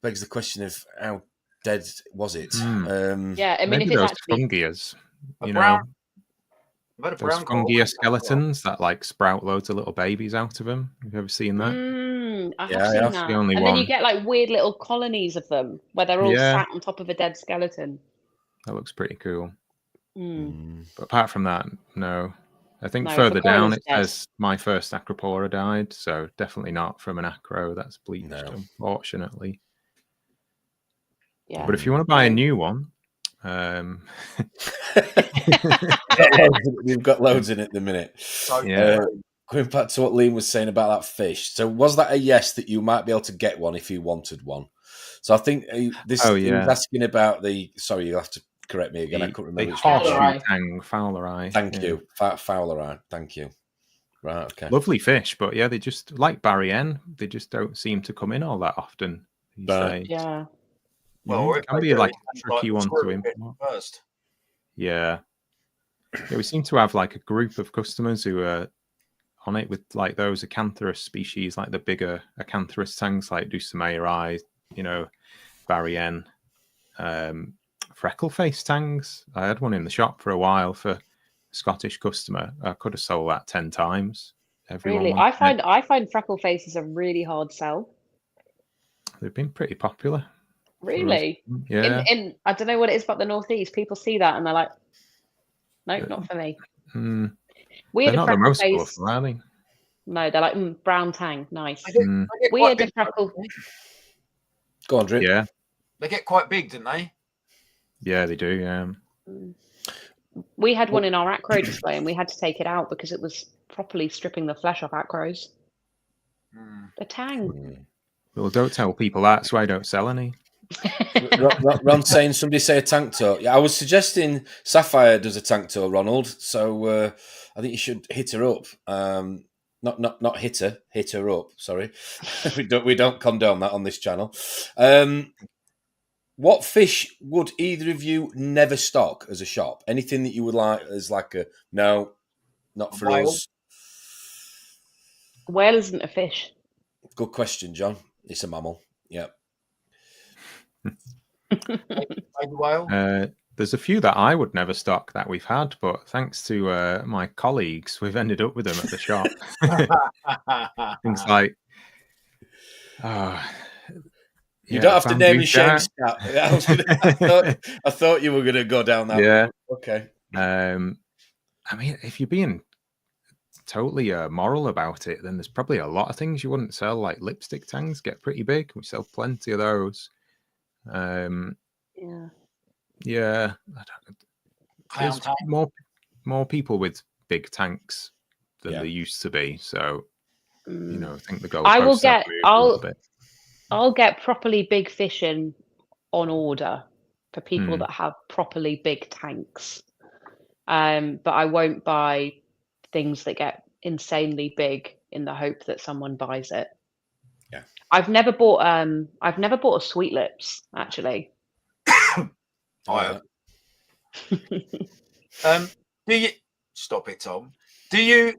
begs the question of how dead was it? Yeah, I mean, maybe if it's those actually fungias, Those fungia skeletons that like sprout loads of little babies out of them. Have you ever seen that? I have seen that. The only and one. then you get like weird little colonies of them where they're all sat on top of a dead skeleton. That looks pretty cool. Mm. But apart from that, no. I think No, further the coral down is it dead. says my first acropora died, so definitely not from an acro. That's bleached, unfortunately. Yeah. But if you want to buy a new one, we've got loads in it at the minute. Going back to what Liam was saying about that fish. So was that a yes that you might be able to get one if you wanted one? So I think this he was asking about the. Sorry, you'll have to correct me again. I couldn't remember. Fowler eye. Thank you, Fowler eye. Thank you. Right. Okay. Lovely fish, but yeah, they just like Barry N. They just don't seem to come in all that often. Yeah. Well, it can be like a tricky one to import. First. Yeah, we seem to have like a group of customers who are on it with like those acanthurus species, like the bigger acanthurus tanks, like Dusumea eye, Barry N, freckle face tangs. I had one in the shop for a while for a Scottish customer. I could have sold that 10 times. Really, I find freckle faces a really hard sell. They've been pretty popular. Really? Yeah. In I don't know what it is about the Northeast. People see that and they're like, nope, not for me. We had they're a not the most face. colourful, are they? No, they're like brown tang, nice. We had a freckle. Go on, Drip. Yeah. They get quite big, didn't they? Yeah, they do. Yeah. We had one in our acro display, and we had to take it out because it was properly stripping the flesh off acros. The tang. Well, don't tell people that. That's why I don't sell any. Ron's saying somebody say a tank toe. Yeah, I was suggesting Sapphire does a tank toe, Ronald. So I think you should hit her up. Not hit her up. Sorry, we don't condone that on this channel. What fish would either of you never stock as a shop? Anything that you would like as like a no, not for us. Whale isn't a fish. Good question, John. It's a mammal. Yeah. Whale. There's a few that I would never stock that we've had, but thanks to my colleagues, we've ended up with them at the shop. Things like, you don't have to name and shame. I thought you were going to go down that. Yeah. Okay. I mean, if you're being totally moral about it, then there's probably a lot of things you wouldn't sell. Like lipstick tangs get pretty big. We sell plenty of those. Yeah. There's more people with big tanks than there used to be. So, I think the goal. I'll get properly big fish in on order for people that have properly big tanks. But I won't buy things that get insanely big in the hope that someone buys it. Yeah. I've never bought a Sweet Lips, actually. I have. Do you stop it, Tom? Do you,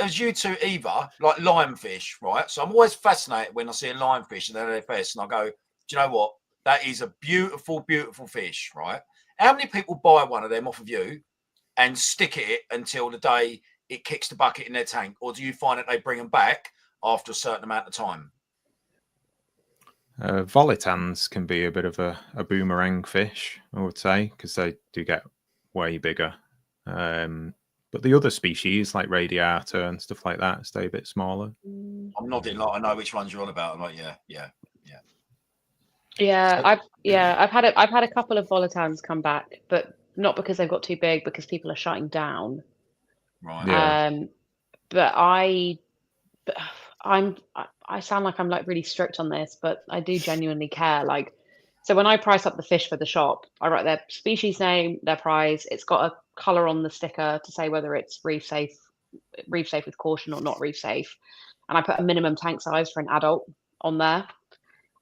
as you two either, like lionfish, right? So I'm always fascinated when I see a lionfish and they're FS, and I go, do you know what? That is a beautiful, beautiful fish, right? How many people buy one of them off of you and stick it until the day it kicks the bucket in their tank, or do you find that they bring them back after a certain amount of time? Volitans can be a bit of a boomerang fish, I would say, because they do get way bigger. But the other species, like radiata and stuff like that, stay a bit smaller. I'm nodding like I know which ones you're on about. I'm like, I've had a couple of volitans come back, but not because they've got too big, because people are shutting down. Right. Yeah. But I sound like I'm like really strict on this, but I do genuinely care. Like, So when I price up the fish for the shop, I write their species name, their price. It's got a color on the sticker to say whether it's reef safe with caution or not reef safe. And I put a minimum tank size for an adult on there.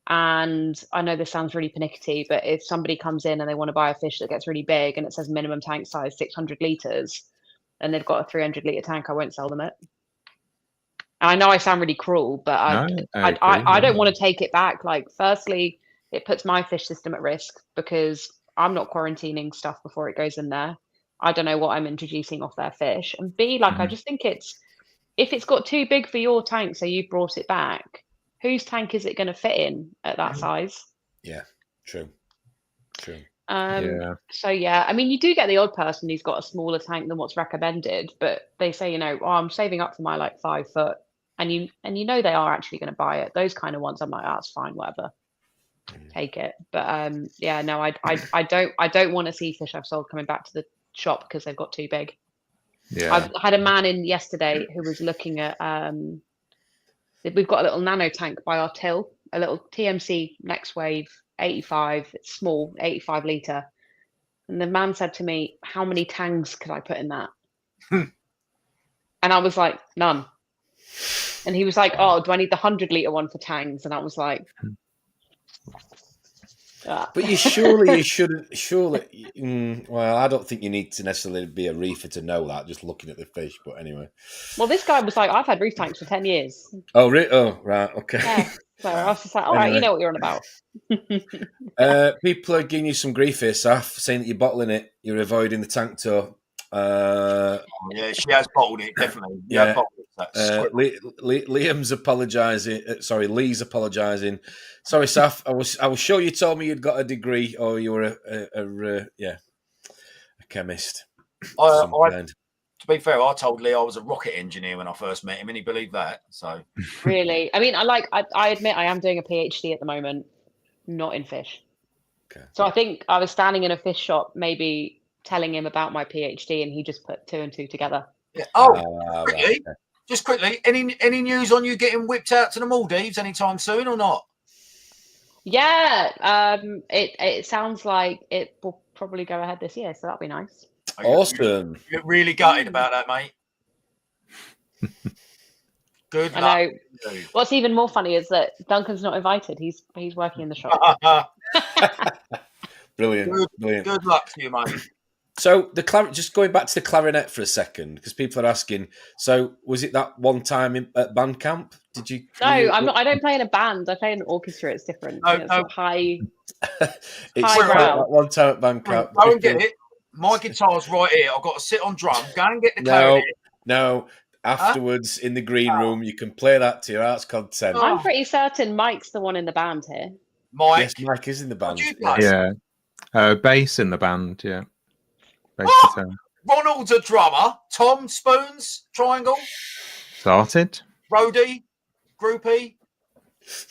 And I know this sounds really pernickety, but if somebody comes in and they want to buy a fish that gets really big and it says minimum tank size 600 litres, and they've got a 300-litre tank, I won't sell them it. And I know I sound really cruel, but I don't want to take it back. Like, firstly, it puts my fish system at risk because I'm not quarantining stuff before it goes in there. I don't know what I'm introducing off their fish. And B, like, I just think if it's got too big for your tank, so you brought it back, whose tank is it going to fit in at that size? Yeah, true. So yeah, I mean, you do get the odd person who's got a smaller tank than what's recommended, but they say, I'm saving up for my like 5 foot, and you know they are actually going to buy it. Those kind of ones, I'm like, that's fine, whatever, take it. But yeah, no, I don't want to see fish I've sold coming back to the shop because they've got too big. Yeah, I've had a man in yesterday who was looking at we've got a little nano tank by our till, a little TMC Next Wave 85. It's small, 85 litre. And the man said to me, how many tangs could I put in that? And I was like, none. And he was like, oh, do I need the 100-litre one for tangs? And I was like, But you shouldn't. Well, I don't think you need to necessarily be a reefer to know that, just looking at the fish. But anyway. Well, this guy was like, I've had reef tanks for 10 years. Oh, oh, right, okay. Yeah. So I was just like, all right, you know what you're on about. People are giving you some grief here, Saf, saying that you're bottling it. You're avoiding the tank tour. Yeah, she has bottled it, definitely. Yeah. Liam's apologising. Sorry, Lee's apologising. Sorry, Saf. I was sure you told me you'd got a degree or you were a chemist. To be fair, I told Lee I was a rocket engineer when I first met him, and he believed that. So really, I mean, I admit I am doing a PhD at the moment, not in fish. Okay. So I think I was standing in a fish shop, maybe telling him about my PhD, and he just put 2 and 2 together. Yeah. Oh, quickly, just quickly, any news on you getting whipped out to the Maldives anytime soon or not? Yeah, it sounds like it will probably go ahead this year, so that'll be nice. Awesome. You're really gutted about that, mate. Good luck. I know. What's even more funny is that Duncan's not invited. He's working in the shop. Brilliant. Good luck to you, mate. So just going back to the clarinet for a second, because people are asking. So was it that one time at band camp? Did you? No, I'm not. I don't play in a band. I play in an orchestra. It's different. No, it's high. It's highbrow. that one time at band camp. Go and get it. My guitar's right here. I've got to sit on drum. Go and get the clarinet. No. Afterwards, in the green room, you can play that to your heart's content. I'm pretty certain Mike's the one in the band here. Mike? Yes, Mike is in the band. Yeah. Bass in the band, yeah. Bass guitar. Ronald's a drummer. Tom Spoons, triangle. Started. Rhodey, groupie.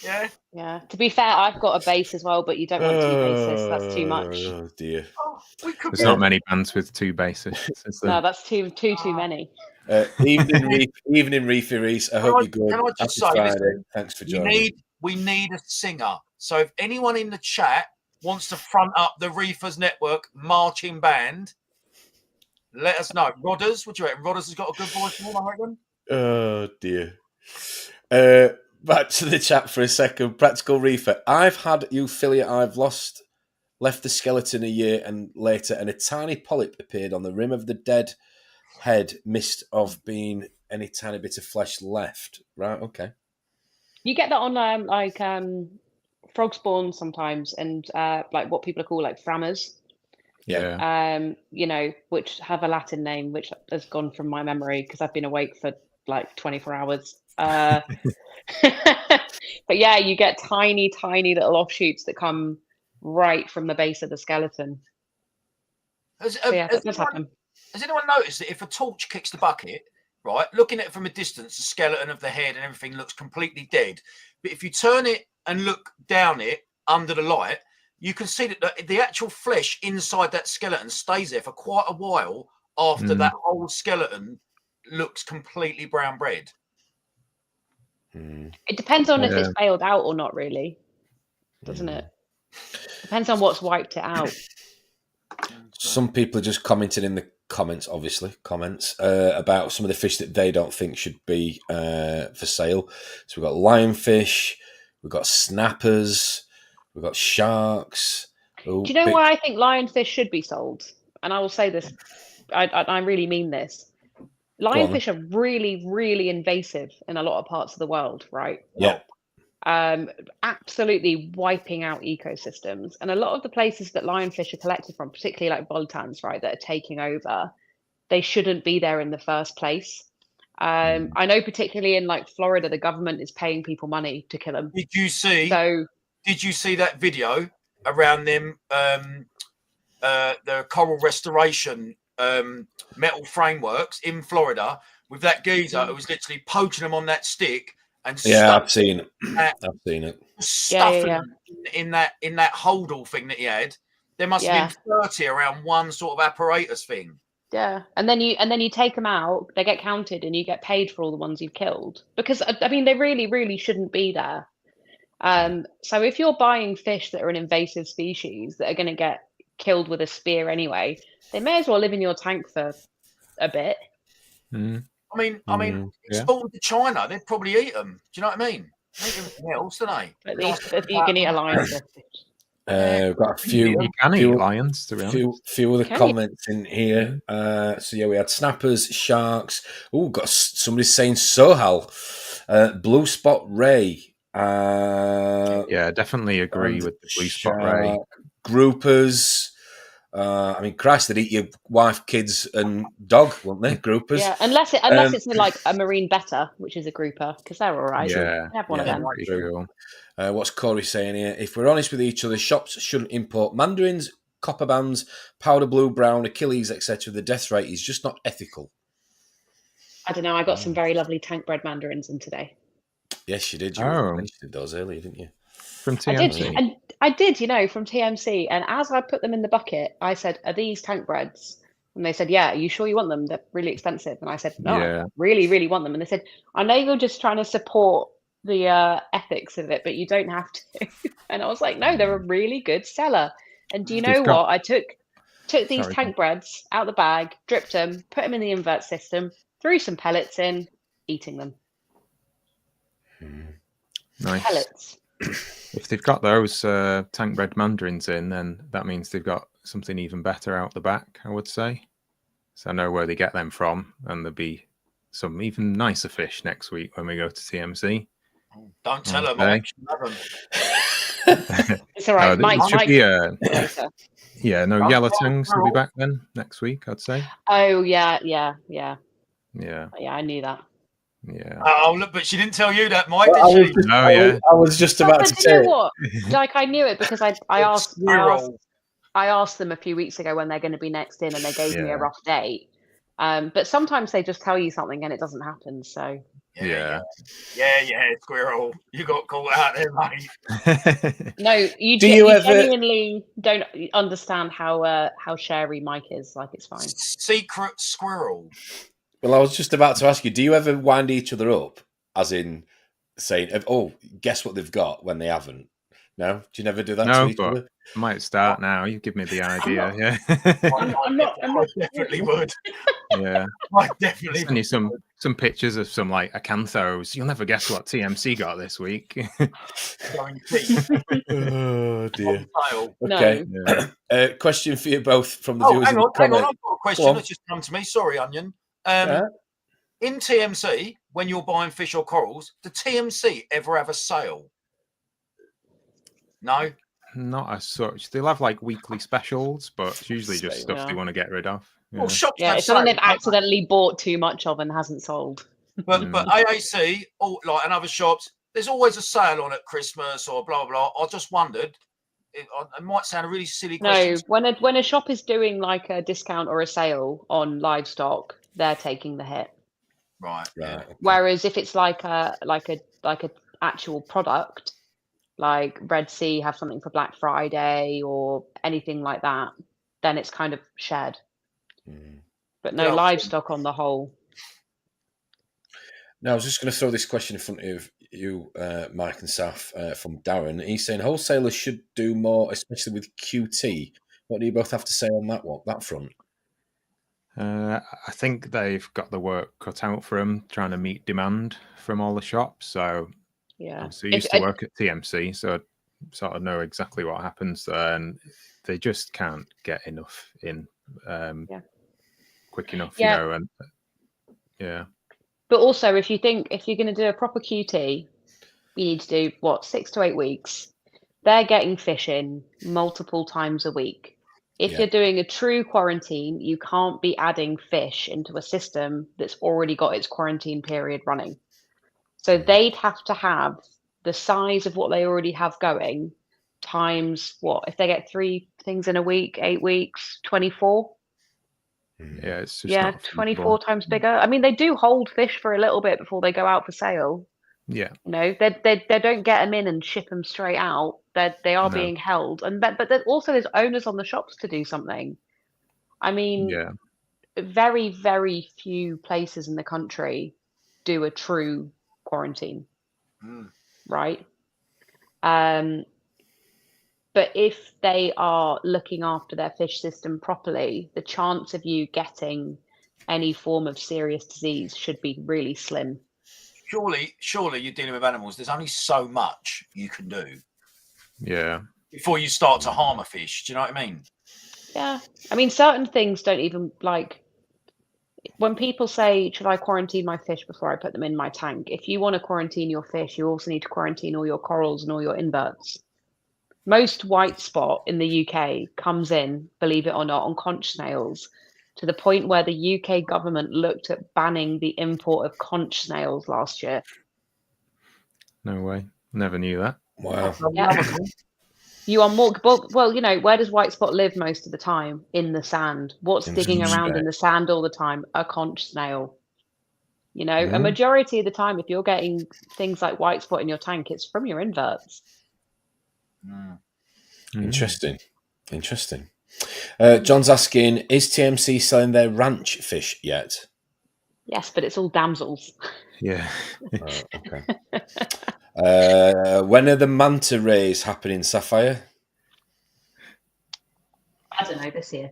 Yeah. Yeah. To be fair, I've got a bass as well, but you don't want 2 bassists. That's too much. Oh dear. There's not many bands with 2 bassists. Is there? No, that's too many. Evening Reefy Reese. I hope you're good. Can I just say, listen, thanks for joining. We need a singer. So if anyone in the chat wants to front up the Reefers Network marching band, let us know. Rodders, what do you reckon? Rodders has got a good voice for him, I reckon. Oh dear. Back to the chat for a second. Practical Reefer. I've had euphilia. I've left the skeleton a year and later, and a tiny polyp appeared on the rim of the dead head, missed of being any tiny bit of flesh left. Right, okay. You get that on frog spawn sometimes, and like what people call like frammers. Yeah. Which have a Latin name, which has gone from my memory because I've been awake for like 24 hours. But yeah, you get tiny little offshoots that come right from the base of the skeleton. That does happen. Has anyone noticed that if a torch kicks the bucket, right, looking at it from a distance, the skeleton of the head and everything looks completely dead. But if you turn it and look down it under the light, you can see that the actual flesh inside that skeleton stays there for quite a while after that whole skeleton looks completely brown bread. It depends on if it's bailed out or not, really, doesn't it? Depends on what's wiped it out. Some people are just commenting in the comments, about some of the fish that they don't think should be for sale. So we've got lionfish, we've got snappers, we've got sharks. Do you know why I think lionfish should be sold? And I will say this, I really mean this. Lionfish are really, really invasive in a lot of parts of the world, right? Yeah. Absolutely wiping out ecosystems. And a lot of the places that lionfish are collected from, particularly like boltans, right, that are taking over, they shouldn't be there in the first place. I know particularly in like Florida, the government is paying people money to kill them. Did you see that video around them, the coral restoration metal frameworks in Florida with that geezer who was literally poaching them on that stick and I've seen it. Stuffing them in that holdall thing that he had. There must have been 30 around one sort of apparatus thing. Yeah, and then you take them out, they get counted, and you get paid for all the ones you've killed, because I mean they really, really shouldn't be there. So if you're buying fish that are an invasive species that are going to get killed with a spear anyway, they may as well live in your tank for a bit. I mean, exported to China, they'd probably eat them. Do you know what I mean? They eat anything else, don't they? At least if you can eat a lionfish. We've got a few. You can eat lions, to be honest. Few of the comments in here. So yeah, we had snappers, sharks. Oh, got somebody saying Sohal, blue spot ray. Yeah, definitely agree with the blue spot ray. Groupers. I mean, Christ, they'd eat your wife, kids, and dog, wouldn't they? Groupers. Yeah, unless it's like a marine betta, which is a grouper, because they're all right. Yeah, have one of them. Cool. What's Corey saying here? If we're honest with each other, shops shouldn't import mandarins, copper bands, powder blue, brown, Achilles, etc. The death rate is just not ethical. I don't know. I got some very lovely tank bred mandarins in today. Yes, you did. You mentioned those earlier, didn't you? From TMC. I did, from TMC. And as I put them in the bucket, I said, "Are these tank breds?" And they said, "Yeah." "Are you sure you want them? They're really expensive." And I said, "No, I really, really want them." And they said, "I know you're just trying to support the ethics of it, but you don't have to." And I was like, "No, they're a really good seller." And do you know what? I took these tank breds out the bag, dripped them, put them in the invert system, threw some pellets in, eating them. Nice. Pellets. If they've got those tank bred mandarins in, then that means they've got something even better out the back, I would say. So I know where they get them from, and there'll be some even nicer fish next week when we go to TMC. Don't tell them. I love them. It's all right. Mike. Yellow tangs will be back then next week, I'd say. Oh yeah. Yeah, I knew that. Yeah. Oh look, but she didn't tell you that, Mike, did she? I was just about to say. You know what? Like I knew it because I asked them a few weeks ago when they're going to be next in, and they gave me a rough date. But sometimes they just tell you something and it doesn't happen. So yeah, squirrel, you got caught out there, mate. No, you genuinely don't understand how sharey Mike is. Like it's fine. Secret squirrel. Well, I was just about to ask you, do you ever wind each other up, as in saying, "Oh, guess what they've got," when they haven't? No? Do you never do that to each other? I might start now. You give me the idea. I definitely would. Yeah. I definitely send you some pictures of some like acanthos. You'll never guess what TMC got this week. Oh dear. Okay. No. Question for you both from the viewers. Hang on. I've got a question that's just come to me. Sorry, Onion. In TMC, when you're buying fish or corals, do TMC ever have a sale? No, not as such. They'll have like weekly specials, but it's usually just stuff they want to get rid of. Well, shops it's something they've accidentally bought too much of and hasn't sold. But AAC, like and other shops, there's always a sale on at Christmas or blah blah. I just wondered. It might sound a really silly question. No, when a shop is doing like a discount or a sale on livestock, they're taking the hit. Right. Okay. Whereas if it's like a actual product, like Red Sea have something for Black Friday or anything like that, then it's kind of shared. But no livestock on the whole. Now, I was just going to throw this question in front of you, Mike and Saf, from Darren. He's saying wholesalers should do more, especially with QT. What do you both have to say on that front? I think they've got the work cut out for them, trying to meet demand from all the shops. So, obviously, I used to work at TMC, so I sort of know exactly what happens there, and they just can't get enough in quick enough, and But also, if you're going to do a proper QT, you need to do 6 to 8 weeks. They're getting fish in multiple times a week. If you're doing a true quarantine, you can't be adding fish into a system that's already got its quarantine period running. So they'd have to have the size of what they already have going times if they get 3 things in a week, 8 weeks, 24. Yeah, it's just not 24 times bigger. I mean, they do hold fish for a little bit before they go out for sale. Yeah, they don't get them in and ship them straight out. They are being held, but there's onus on the shops to do something. I mean, very, very few places in the country do a true quarantine, right? But if they are looking after their fish system properly, the chance of you getting any form of serious disease should be really slim. Surely you're dealing with animals. There's only so much you can do. Yeah. Before you start to harm a fish. Do you know what I mean? Yeah. I mean, certain things don't even when people say, should I quarantine my fish before I put them in my tank? If you want to quarantine your fish, you also need to quarantine all your corals and all your inverts. Most white spot in the UK comes in, believe it or not, on conch snails, to the point where the UK government looked at banning the import of conch snails last year. No way. Never knew that. Wow. Yeah. You are more well, where does white spot live most of the time? In the sand. What's digging around in the sand all the time? A conch snail. A majority of the time, if you're getting things like white spot in your tank, it's from your inverts. Interesting. John's asking, is TMC selling their ranch fish yet? Yes, but it's all damsels. Yeah. Okay. When are the manta rays happening, Sapphire? I don't know, this year.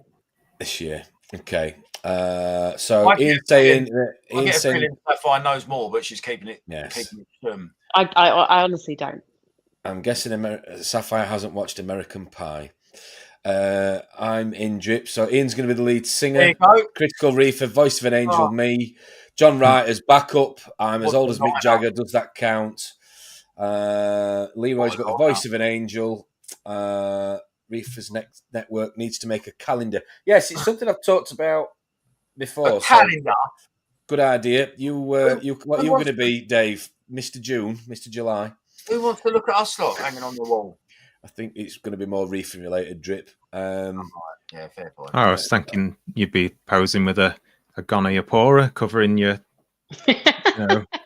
This year. Okay. So Ian's saying Sapphire knows more, but she's keeping it. Yes. I honestly don't. I'm guessing Sapphire hasn't watched American Pie. I'm in Drip, so Ian's going to be the lead singer. Critical Reefer, voice of an angel, me. John Writer's backup. I'm as old as Mick Jagger. Does that count? Leroy's got the voice of an angel. Reefers Network needs to make a calendar. Yes, it's something I've talked about before. A calendar. Good idea. What are you going to be, Dave? Mr. June, Mr. July. Who wants to look at us lot hanging on the wall? I think it's going to be more reefing related, Drip. Yeah, fair point. I was thinking you'd be posing with a Gonorrhea covering your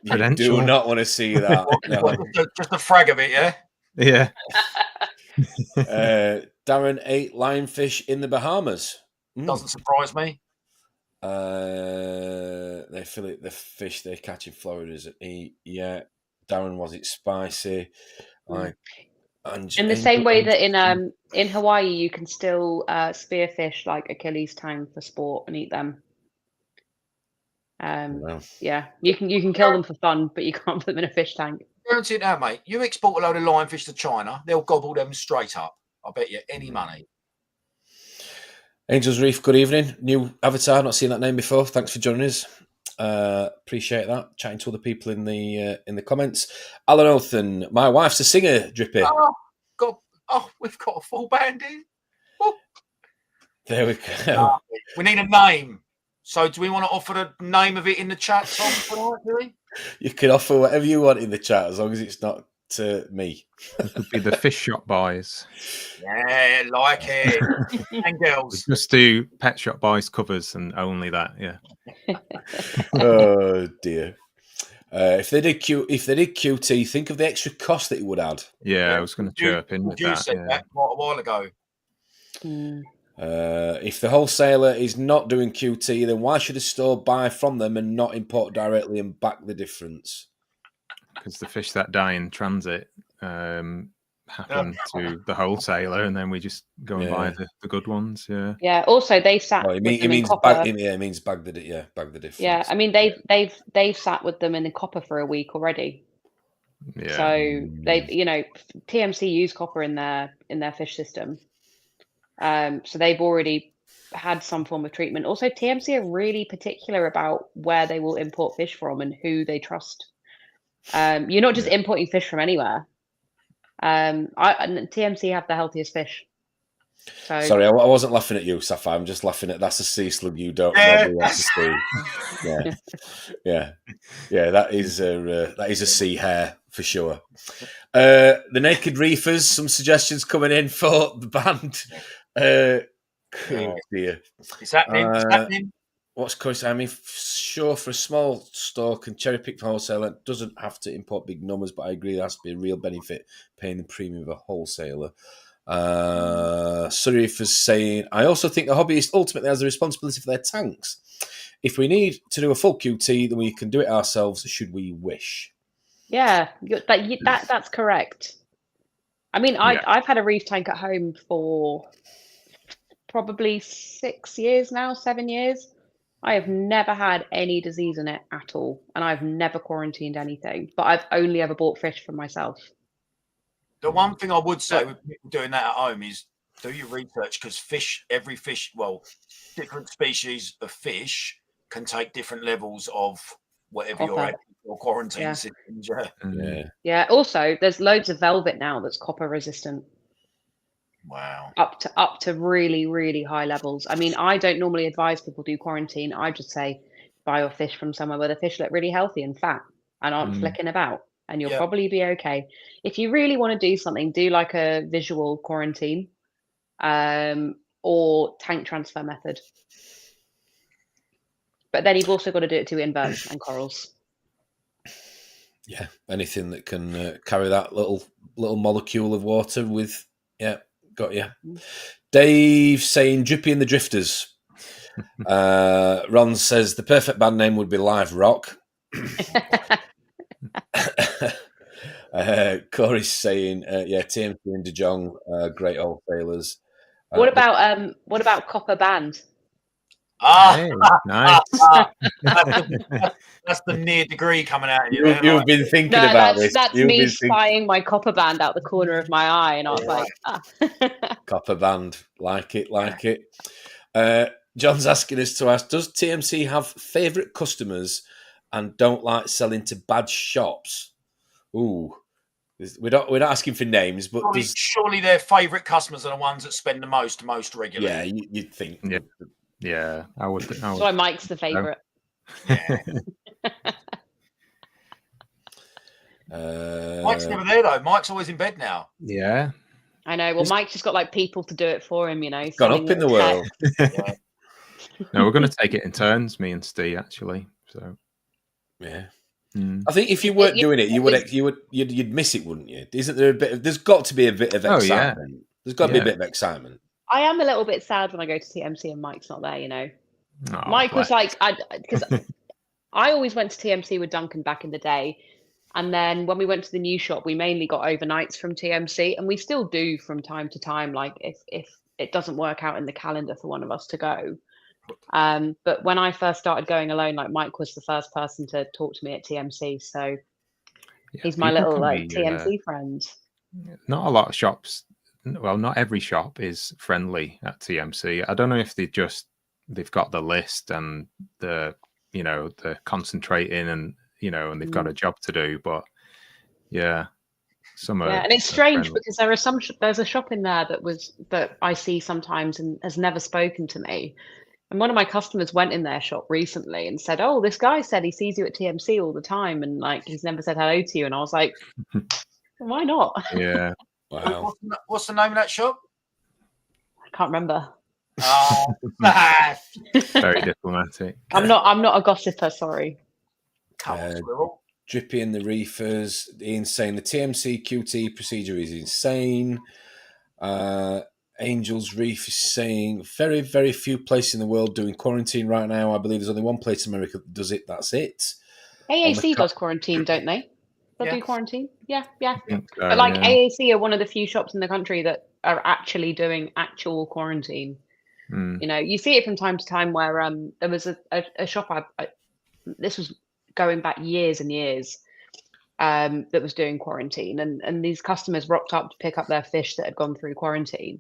credentials. Do not want to see that. No. Just a frag of it, yeah? Yeah. Darren ate lionfish in the Bahamas. Doesn't surprise me. They fill it the fish they catch in Florida as eat. Yeah. Darren, was it spicy? In the same way that in Hawaii you can still spearfish like Achilles tang for sport and eat them. Yeah, you can kill them for fun, but you can't put them in a fish tank. Guarantee it now, mate. You export a load of lionfish to China, they'll gobble them straight up. I bet you any money. Angels Reef, good evening. New avatar, not seen that name before. Thanks for joining us. Appreciate that. Chatting to other people in the comments. Alan Othan, my wife's a singer, Drippy. We've got a full band in. Oh. There we go. We need a name. So do we want to offer the name of it in the chat, Tom? You can offer whatever you want in the chat as long as it's not to me. It could be the Fish Shop Boys. Yeah, like it. And girls. We just do Pet Shop Boys covers and only that, yeah. Oh dear. If they did QT, think of the extra cost that it would add. Yeah, I was going to chirp in with that. You said that quite a while ago. If the wholesaler is not doing QT, then why should a store buy from them and not import directly and back the difference? Because the fish that die in transit happen to the wholesaler, and then we just go and buy the good ones. Yeah. Yeah. Also, they sat. Well, it with them means in copper. it means bag the difference. Yeah, I mean they've sat with them in the copper for a week already. Yeah. So they, TMC use copper in their fish system. So they've already had some form of treatment. Also, TMC are really particular about where they will import fish from and who they trust. You're not just importing fish from anywhere. TMC have the healthiest fish. So sorry, I wasn't laughing at you, Sapphire. I'm just laughing at that's a sea slug you don't nobody wants to see. Yeah. That is a sea hare for sure. The Naked Reefers, some suggestions coming in for the band. Oh dear, It's happening. It's happening. What's current? I mean, sure, for a small store can cherry pick from wholesaler, doesn't have to import big numbers, but I agree there has to be a real benefit paying the premium of a wholesaler. Surif is saying, I also think the hobbyist ultimately has the responsibility for their tanks. If we need to do a full QT, then we can do it ourselves, should we wish. Yeah, that's correct. I mean, I've had a reef tank at home for probably 6 years now, 7 years. I have never had any disease in it at all, and I've never quarantined anything, but I've only ever bought fish for myself. The one thing I would say with people doing that at home is do your research, because different species of fish can take different levels of whatever your quarantine systems. Yeah. Also, there's loads of velvet now that's copper resistant. Wow. Up to really, really high levels. I mean, I don't normally advise people do quarantine. I just say buy your fish from somewhere where the fish look really healthy and fat and aren't flicking about, and you'll probably be okay. If you really want to do something, do like a visual quarantine or tank transfer method. But then you've also got to do it to inverts and corals. Yeah, anything that can carry that little molecule of water with, got you. Dave saying Drippy and the Drifters. Ron says the perfect band name would be Live Rock. Corey's saying, TMC and De Jong, great wholesalers. What about Copper Band? Hey, nice. That's the near degree coming out of you. You've been thinking about this. That's me spying my copper band out the corner of my eye, and I was like, Copper band, like it. John's asking us to ask, does TMC have favourite customers and don't like selling to bad shops? Ooh. We're not asking for names, but surely their favourite customers are the ones that spend the most regularly. Yeah, you'd think. Yeah, I would. That's why Mike's the favourite. Mike's never there though. Mike's always in bed now. Yeah, I know. Well, Mike's just got like people to do it for him. Gone up in the world. No, we're going to take it in turns, me and Steve, actually. So, yeah. I think if you weren't doing it, you'd miss it, wouldn't you? Isn't there a bit? There's got to be a bit of excitement. There's got to be a bit of excitement. I am a little bit sad when I go to TMC and Mike's not there. Oh, Mike was like, because I always went to TMC with Duncan back in the day, and then when we went to the new shop, we mainly got overnights from TMC, and we still do from time to time. Like if it doesn't work out in the calendar for one of us to go. But when I first started going alone, like Mike was the first person to talk to me at TMC, so he's my little TMC friend. Not a lot of shops. Well, not every shop is friendly at TMC. I don't know if they've got the list and the concentrating and and they've got a job to do, but and it's strange because there's a shop in there that I see sometimes and has never spoken to me. And one of my customers went in their shop recently and said, "Oh, this guy said he sees you at TMC all the time and like he's never said hello to you." And I was like, "Why not?" Yeah. Wow. What's the name of that shop? I can't remember. Oh, very diplomatic. I'm not a gossiper. Sorry. Drippy and the Reefers. Ian saying the TMC QT procedure is insane. Angels Reef is saying very, very few places in the world doing quarantine right now. I believe there's only one place in America that does it. That's it. AAC does quarantine, don't they? They'll do quarantine. Yeah. I think so, But like yeah. AAC are one of the few shops in the country that are actually doing actual quarantine. You know, you see it from time to time where there was a shop this was going back years and years that was doing quarantine, and these customers rocked up to pick up their fish that had gone through quarantine,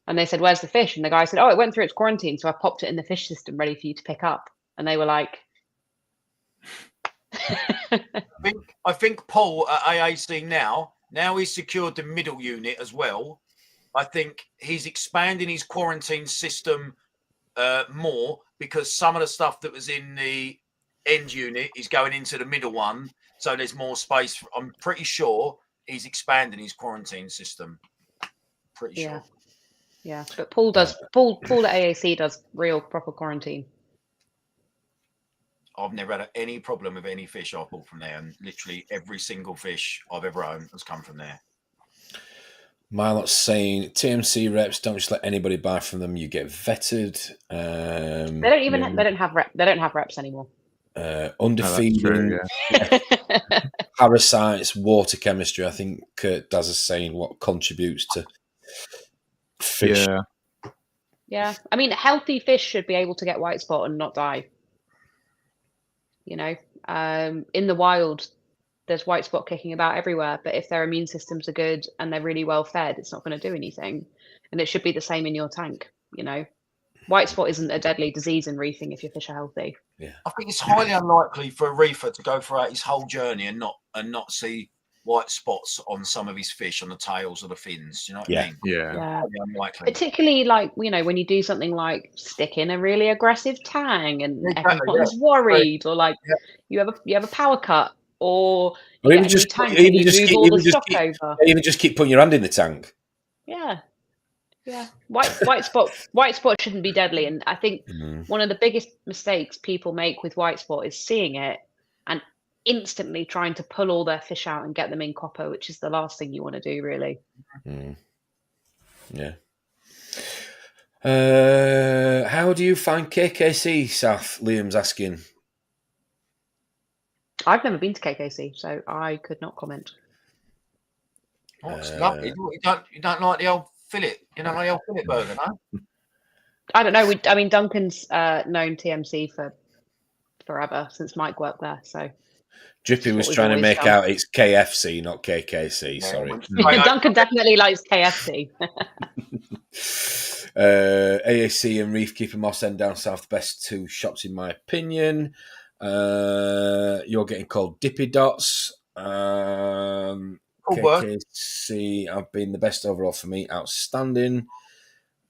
and they said, "Where's the fish?" And the guy said, "Oh, it went through its quarantine, so I popped it in the fish system ready for you to pick up." And they were like, I think Paul at AAC now he's secured the middle unit as well. I think he's expanding his quarantine system more, because some of the stuff that was in the end unit is going into the middle one, so there's more space. I'm pretty sure he's expanding his quarantine system. Pretty sure. Yeah. But Paul at AAC does real proper quarantine. I've never had any problem with any fish I've bought from there, and literally every single fish I've ever owned has come from there. Milot's saying TMC reps, don't just let anybody buy from them. You get vetted. They don't even. They don't have reps anymore. Underfeeding, parasites, water chemistry. I think Kurt Daz is saying what contributes to fish. Yeah. I mean, healthy fish should be able to get white spot and not die. You know, in the wild, there's white spot kicking about everywhere, but if their immune systems are good and they're really well fed, it's not going to do anything. And it should be the same in your tank. You know, white spot isn't a deadly disease in reefing if your fish are healthy. Yeah, I think it's highly unlikely for a reefer to go throughout his whole journey and not see white spots on some of his fish, on the tails or the fins. You know what I mean? Yeah. Unlikely. Particularly, like, you know, when you do something like stick in a really aggressive tang and everyone's worried, or like you have a power cut, or you even get a just new tank and you move all the stock over. Even just keep putting your hand in the tank. Yeah. White spot shouldn't be deadly, and I think one of the biggest mistakes people make with white spot is seeing it and instantly trying to pull all their fish out and get them in copper, which is the last thing you want to do, really. Yeah. How do you find KKC, Saf? Liam's asking. I've never been to KKC, so I could not comment. Oh, it's lovely. You don't like the old fillet? You don't like the old fillet burger, no? I don't know. I mean, Duncan's known TMC for forever, since Mike worked there. So Drippy was trying to make out it's KFC, not KKC. Sorry. Duncan definitely likes KFC. AAC and Reef Keeper Moss End down south, best two shops in my opinion. You're getting called Dippy Dots. KKC have been the best overall for me. Outstanding.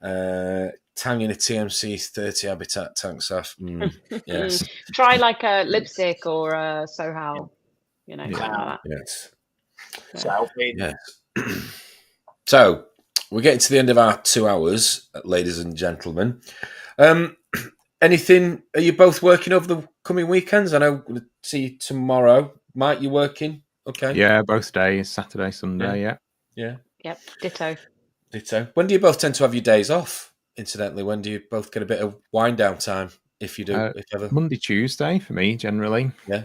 Tang in a TMC 30 habitat tank, Saf. Yes. Try like a lipstick or a Sohal, you know, something like that. Yes. Yes. So we're getting to the end of our 2 hours, ladies and gentlemen. Anything? Are you both working over the coming weekends? I know we'll see you tomorrow. Mike, you working? Okay. Yeah, both days, Saturday, Sunday. Yeah. Yep. Ditto. When do you both tend to have your days off? Incidentally, when do you both get a bit of wind down time? If you do, if ever. Monday, Tuesday for me generally. Yeah.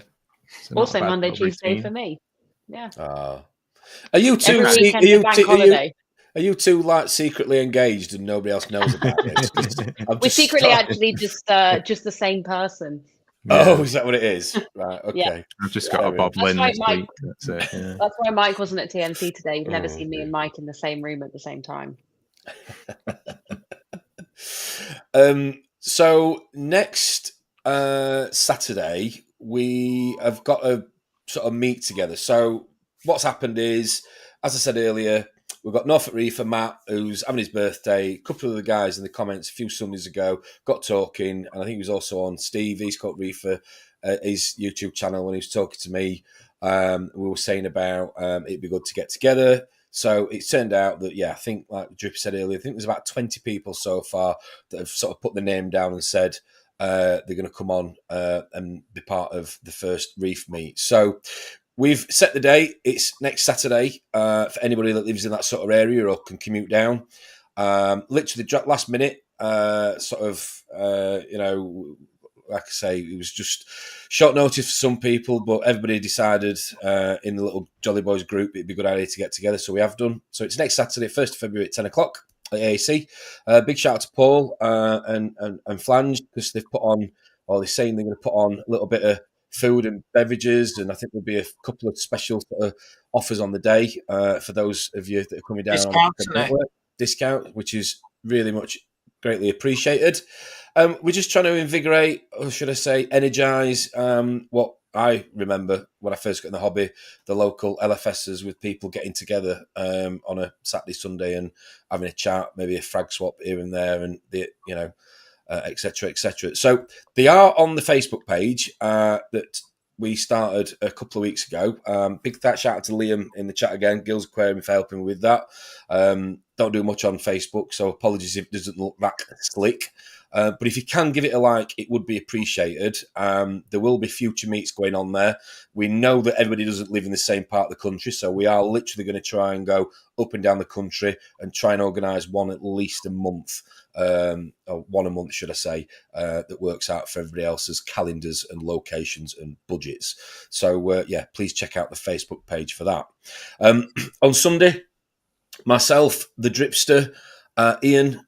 So also Monday, Tuesday for me. Yeah. Are you two? Are you two like secretly engaged and nobody else knows about it? We're secretly actually just the same person. Yeah. Oh, is that what it is? Right. Okay. Yeah. I've just got a Bob Lynn this week. That's it. Yeah. That's why Mike wasn't at TMC today. You've never seen me and Mike in the same room at the same time. So next Saturday we have got a sort of meet together. So what's happened is, as I said earlier, we've got Norfolk Reefer Matt, who's having his birthday. A couple of the guys in the comments a few Sundays ago got talking, and I think he was also on Steve Eastcote Reefer, his YouTube channel, when he was talking to me. We were saying about it'd be good to get together. So it turned out that, I think, like Drippy said earlier, I think there's about 20 people so far that have sort of put the name down and said they're going to come on and be part of the first Reef meet. So we've set the date. It's next Saturday for anybody that lives in that sort of area or can commute down. Literally last minute, like I say, it was just short notice for some people, but everybody decided in the little Jolly Boys group it'd be a good idea to get together, so we have done. So it's next Saturday, 1st of February at 10 o'clock at AAC. Big shout out to Paul and Flange, because they've put on, or they're saying they're going to put on a little bit of food and beverages, and I think there'll be a couple of special offers on the day for those of you that are coming down on the network. Discount, which is really much greatly appreciated. We're just trying to invigorate, or should I say, energise what I remember when I first got in the hobby, the local LFSs, with people getting together on a Saturday, Sunday, and having a chat, maybe a frag swap here and there, and et cetera, et cetera. So they are on the Facebook page that we started a couple of weeks ago. Big shout out to Liam in the chat again, Gills Aquarium, for helping with that. Don't do much on Facebook, so apologies if it doesn't look that slick. But if you can give it a like, it would be appreciated. There will be future meets going on there. We know that everybody doesn't live in the same part of the country, so we are literally going to try and go up and down the country and try and organise one at least a month, or one a month, should I say, that works out for everybody else's calendars and locations and budgets. So, please check out the Facebook page for that. On Sunday, myself, the Dripster, Ian,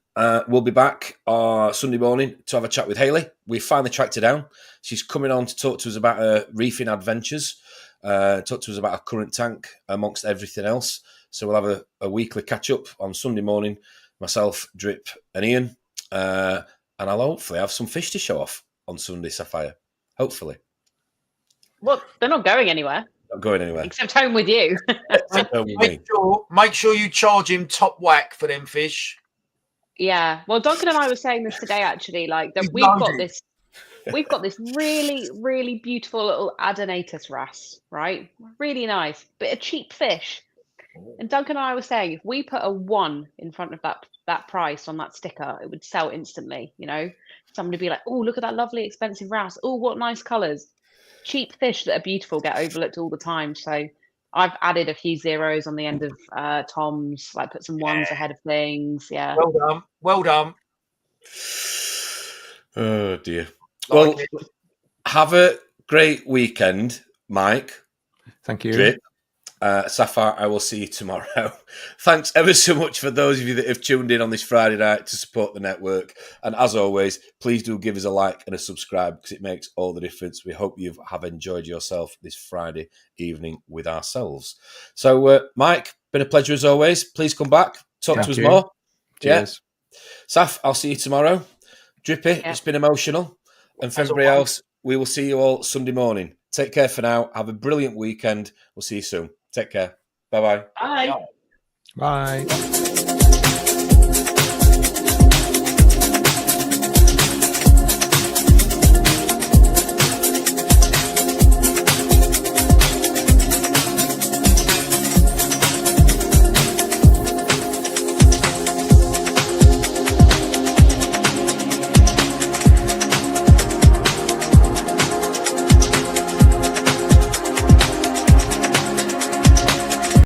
we'll be back Sunday morning to have a chat with Hayley. We finally tracked her down. She's coming on to talk to us about her reefing adventures, talk to us about her current tank, amongst everything else. So we'll have a weekly catch-up on Sunday morning, myself, Drip and Ian. And I'll hopefully have some fish to show off on Sunday, Sapphire. Hopefully. Well, they're not going anywhere. Not going anywhere. Except home with you. Make sure you charge him top whack for them fish. Yeah. Well, Duncan and I were saying this today, actually, like that we've got this really, really beautiful little Adonatus wrasse, right? Really nice, but a cheap fish. And Duncan and I were saying, if we put a 1 in front of that price on that sticker, it would sell instantly. Somebody would be like, "Oh, look at that lovely expensive wrasse. Oh, what nice colours." Cheap fish that are beautiful get overlooked all the time. So I've added a few zeros on the end of Tom's, like put some 1s ahead of things. Yeah. Well done. Oh dear. Well, have a great weekend, Mike. Thank you. Drip. Sapphire, I will see you tomorrow. Thanks ever so much for those of you that have tuned in on this Friday night to support the network. And as always, please do give us a like and a subscribe, because it makes all the difference. We hope you have enjoyed yourself this Friday evening with ourselves. So, Mike, been a pleasure as always. Please come back, talk to us more. Cheers. Yeah. Saf, I'll see you tomorrow. Drippy, it's been emotional. And for everybody else, we will see you all Sunday morning. Take care for now. Have a brilliant weekend. We'll see you soon. Take care. Bye-bye. Bye. Bye.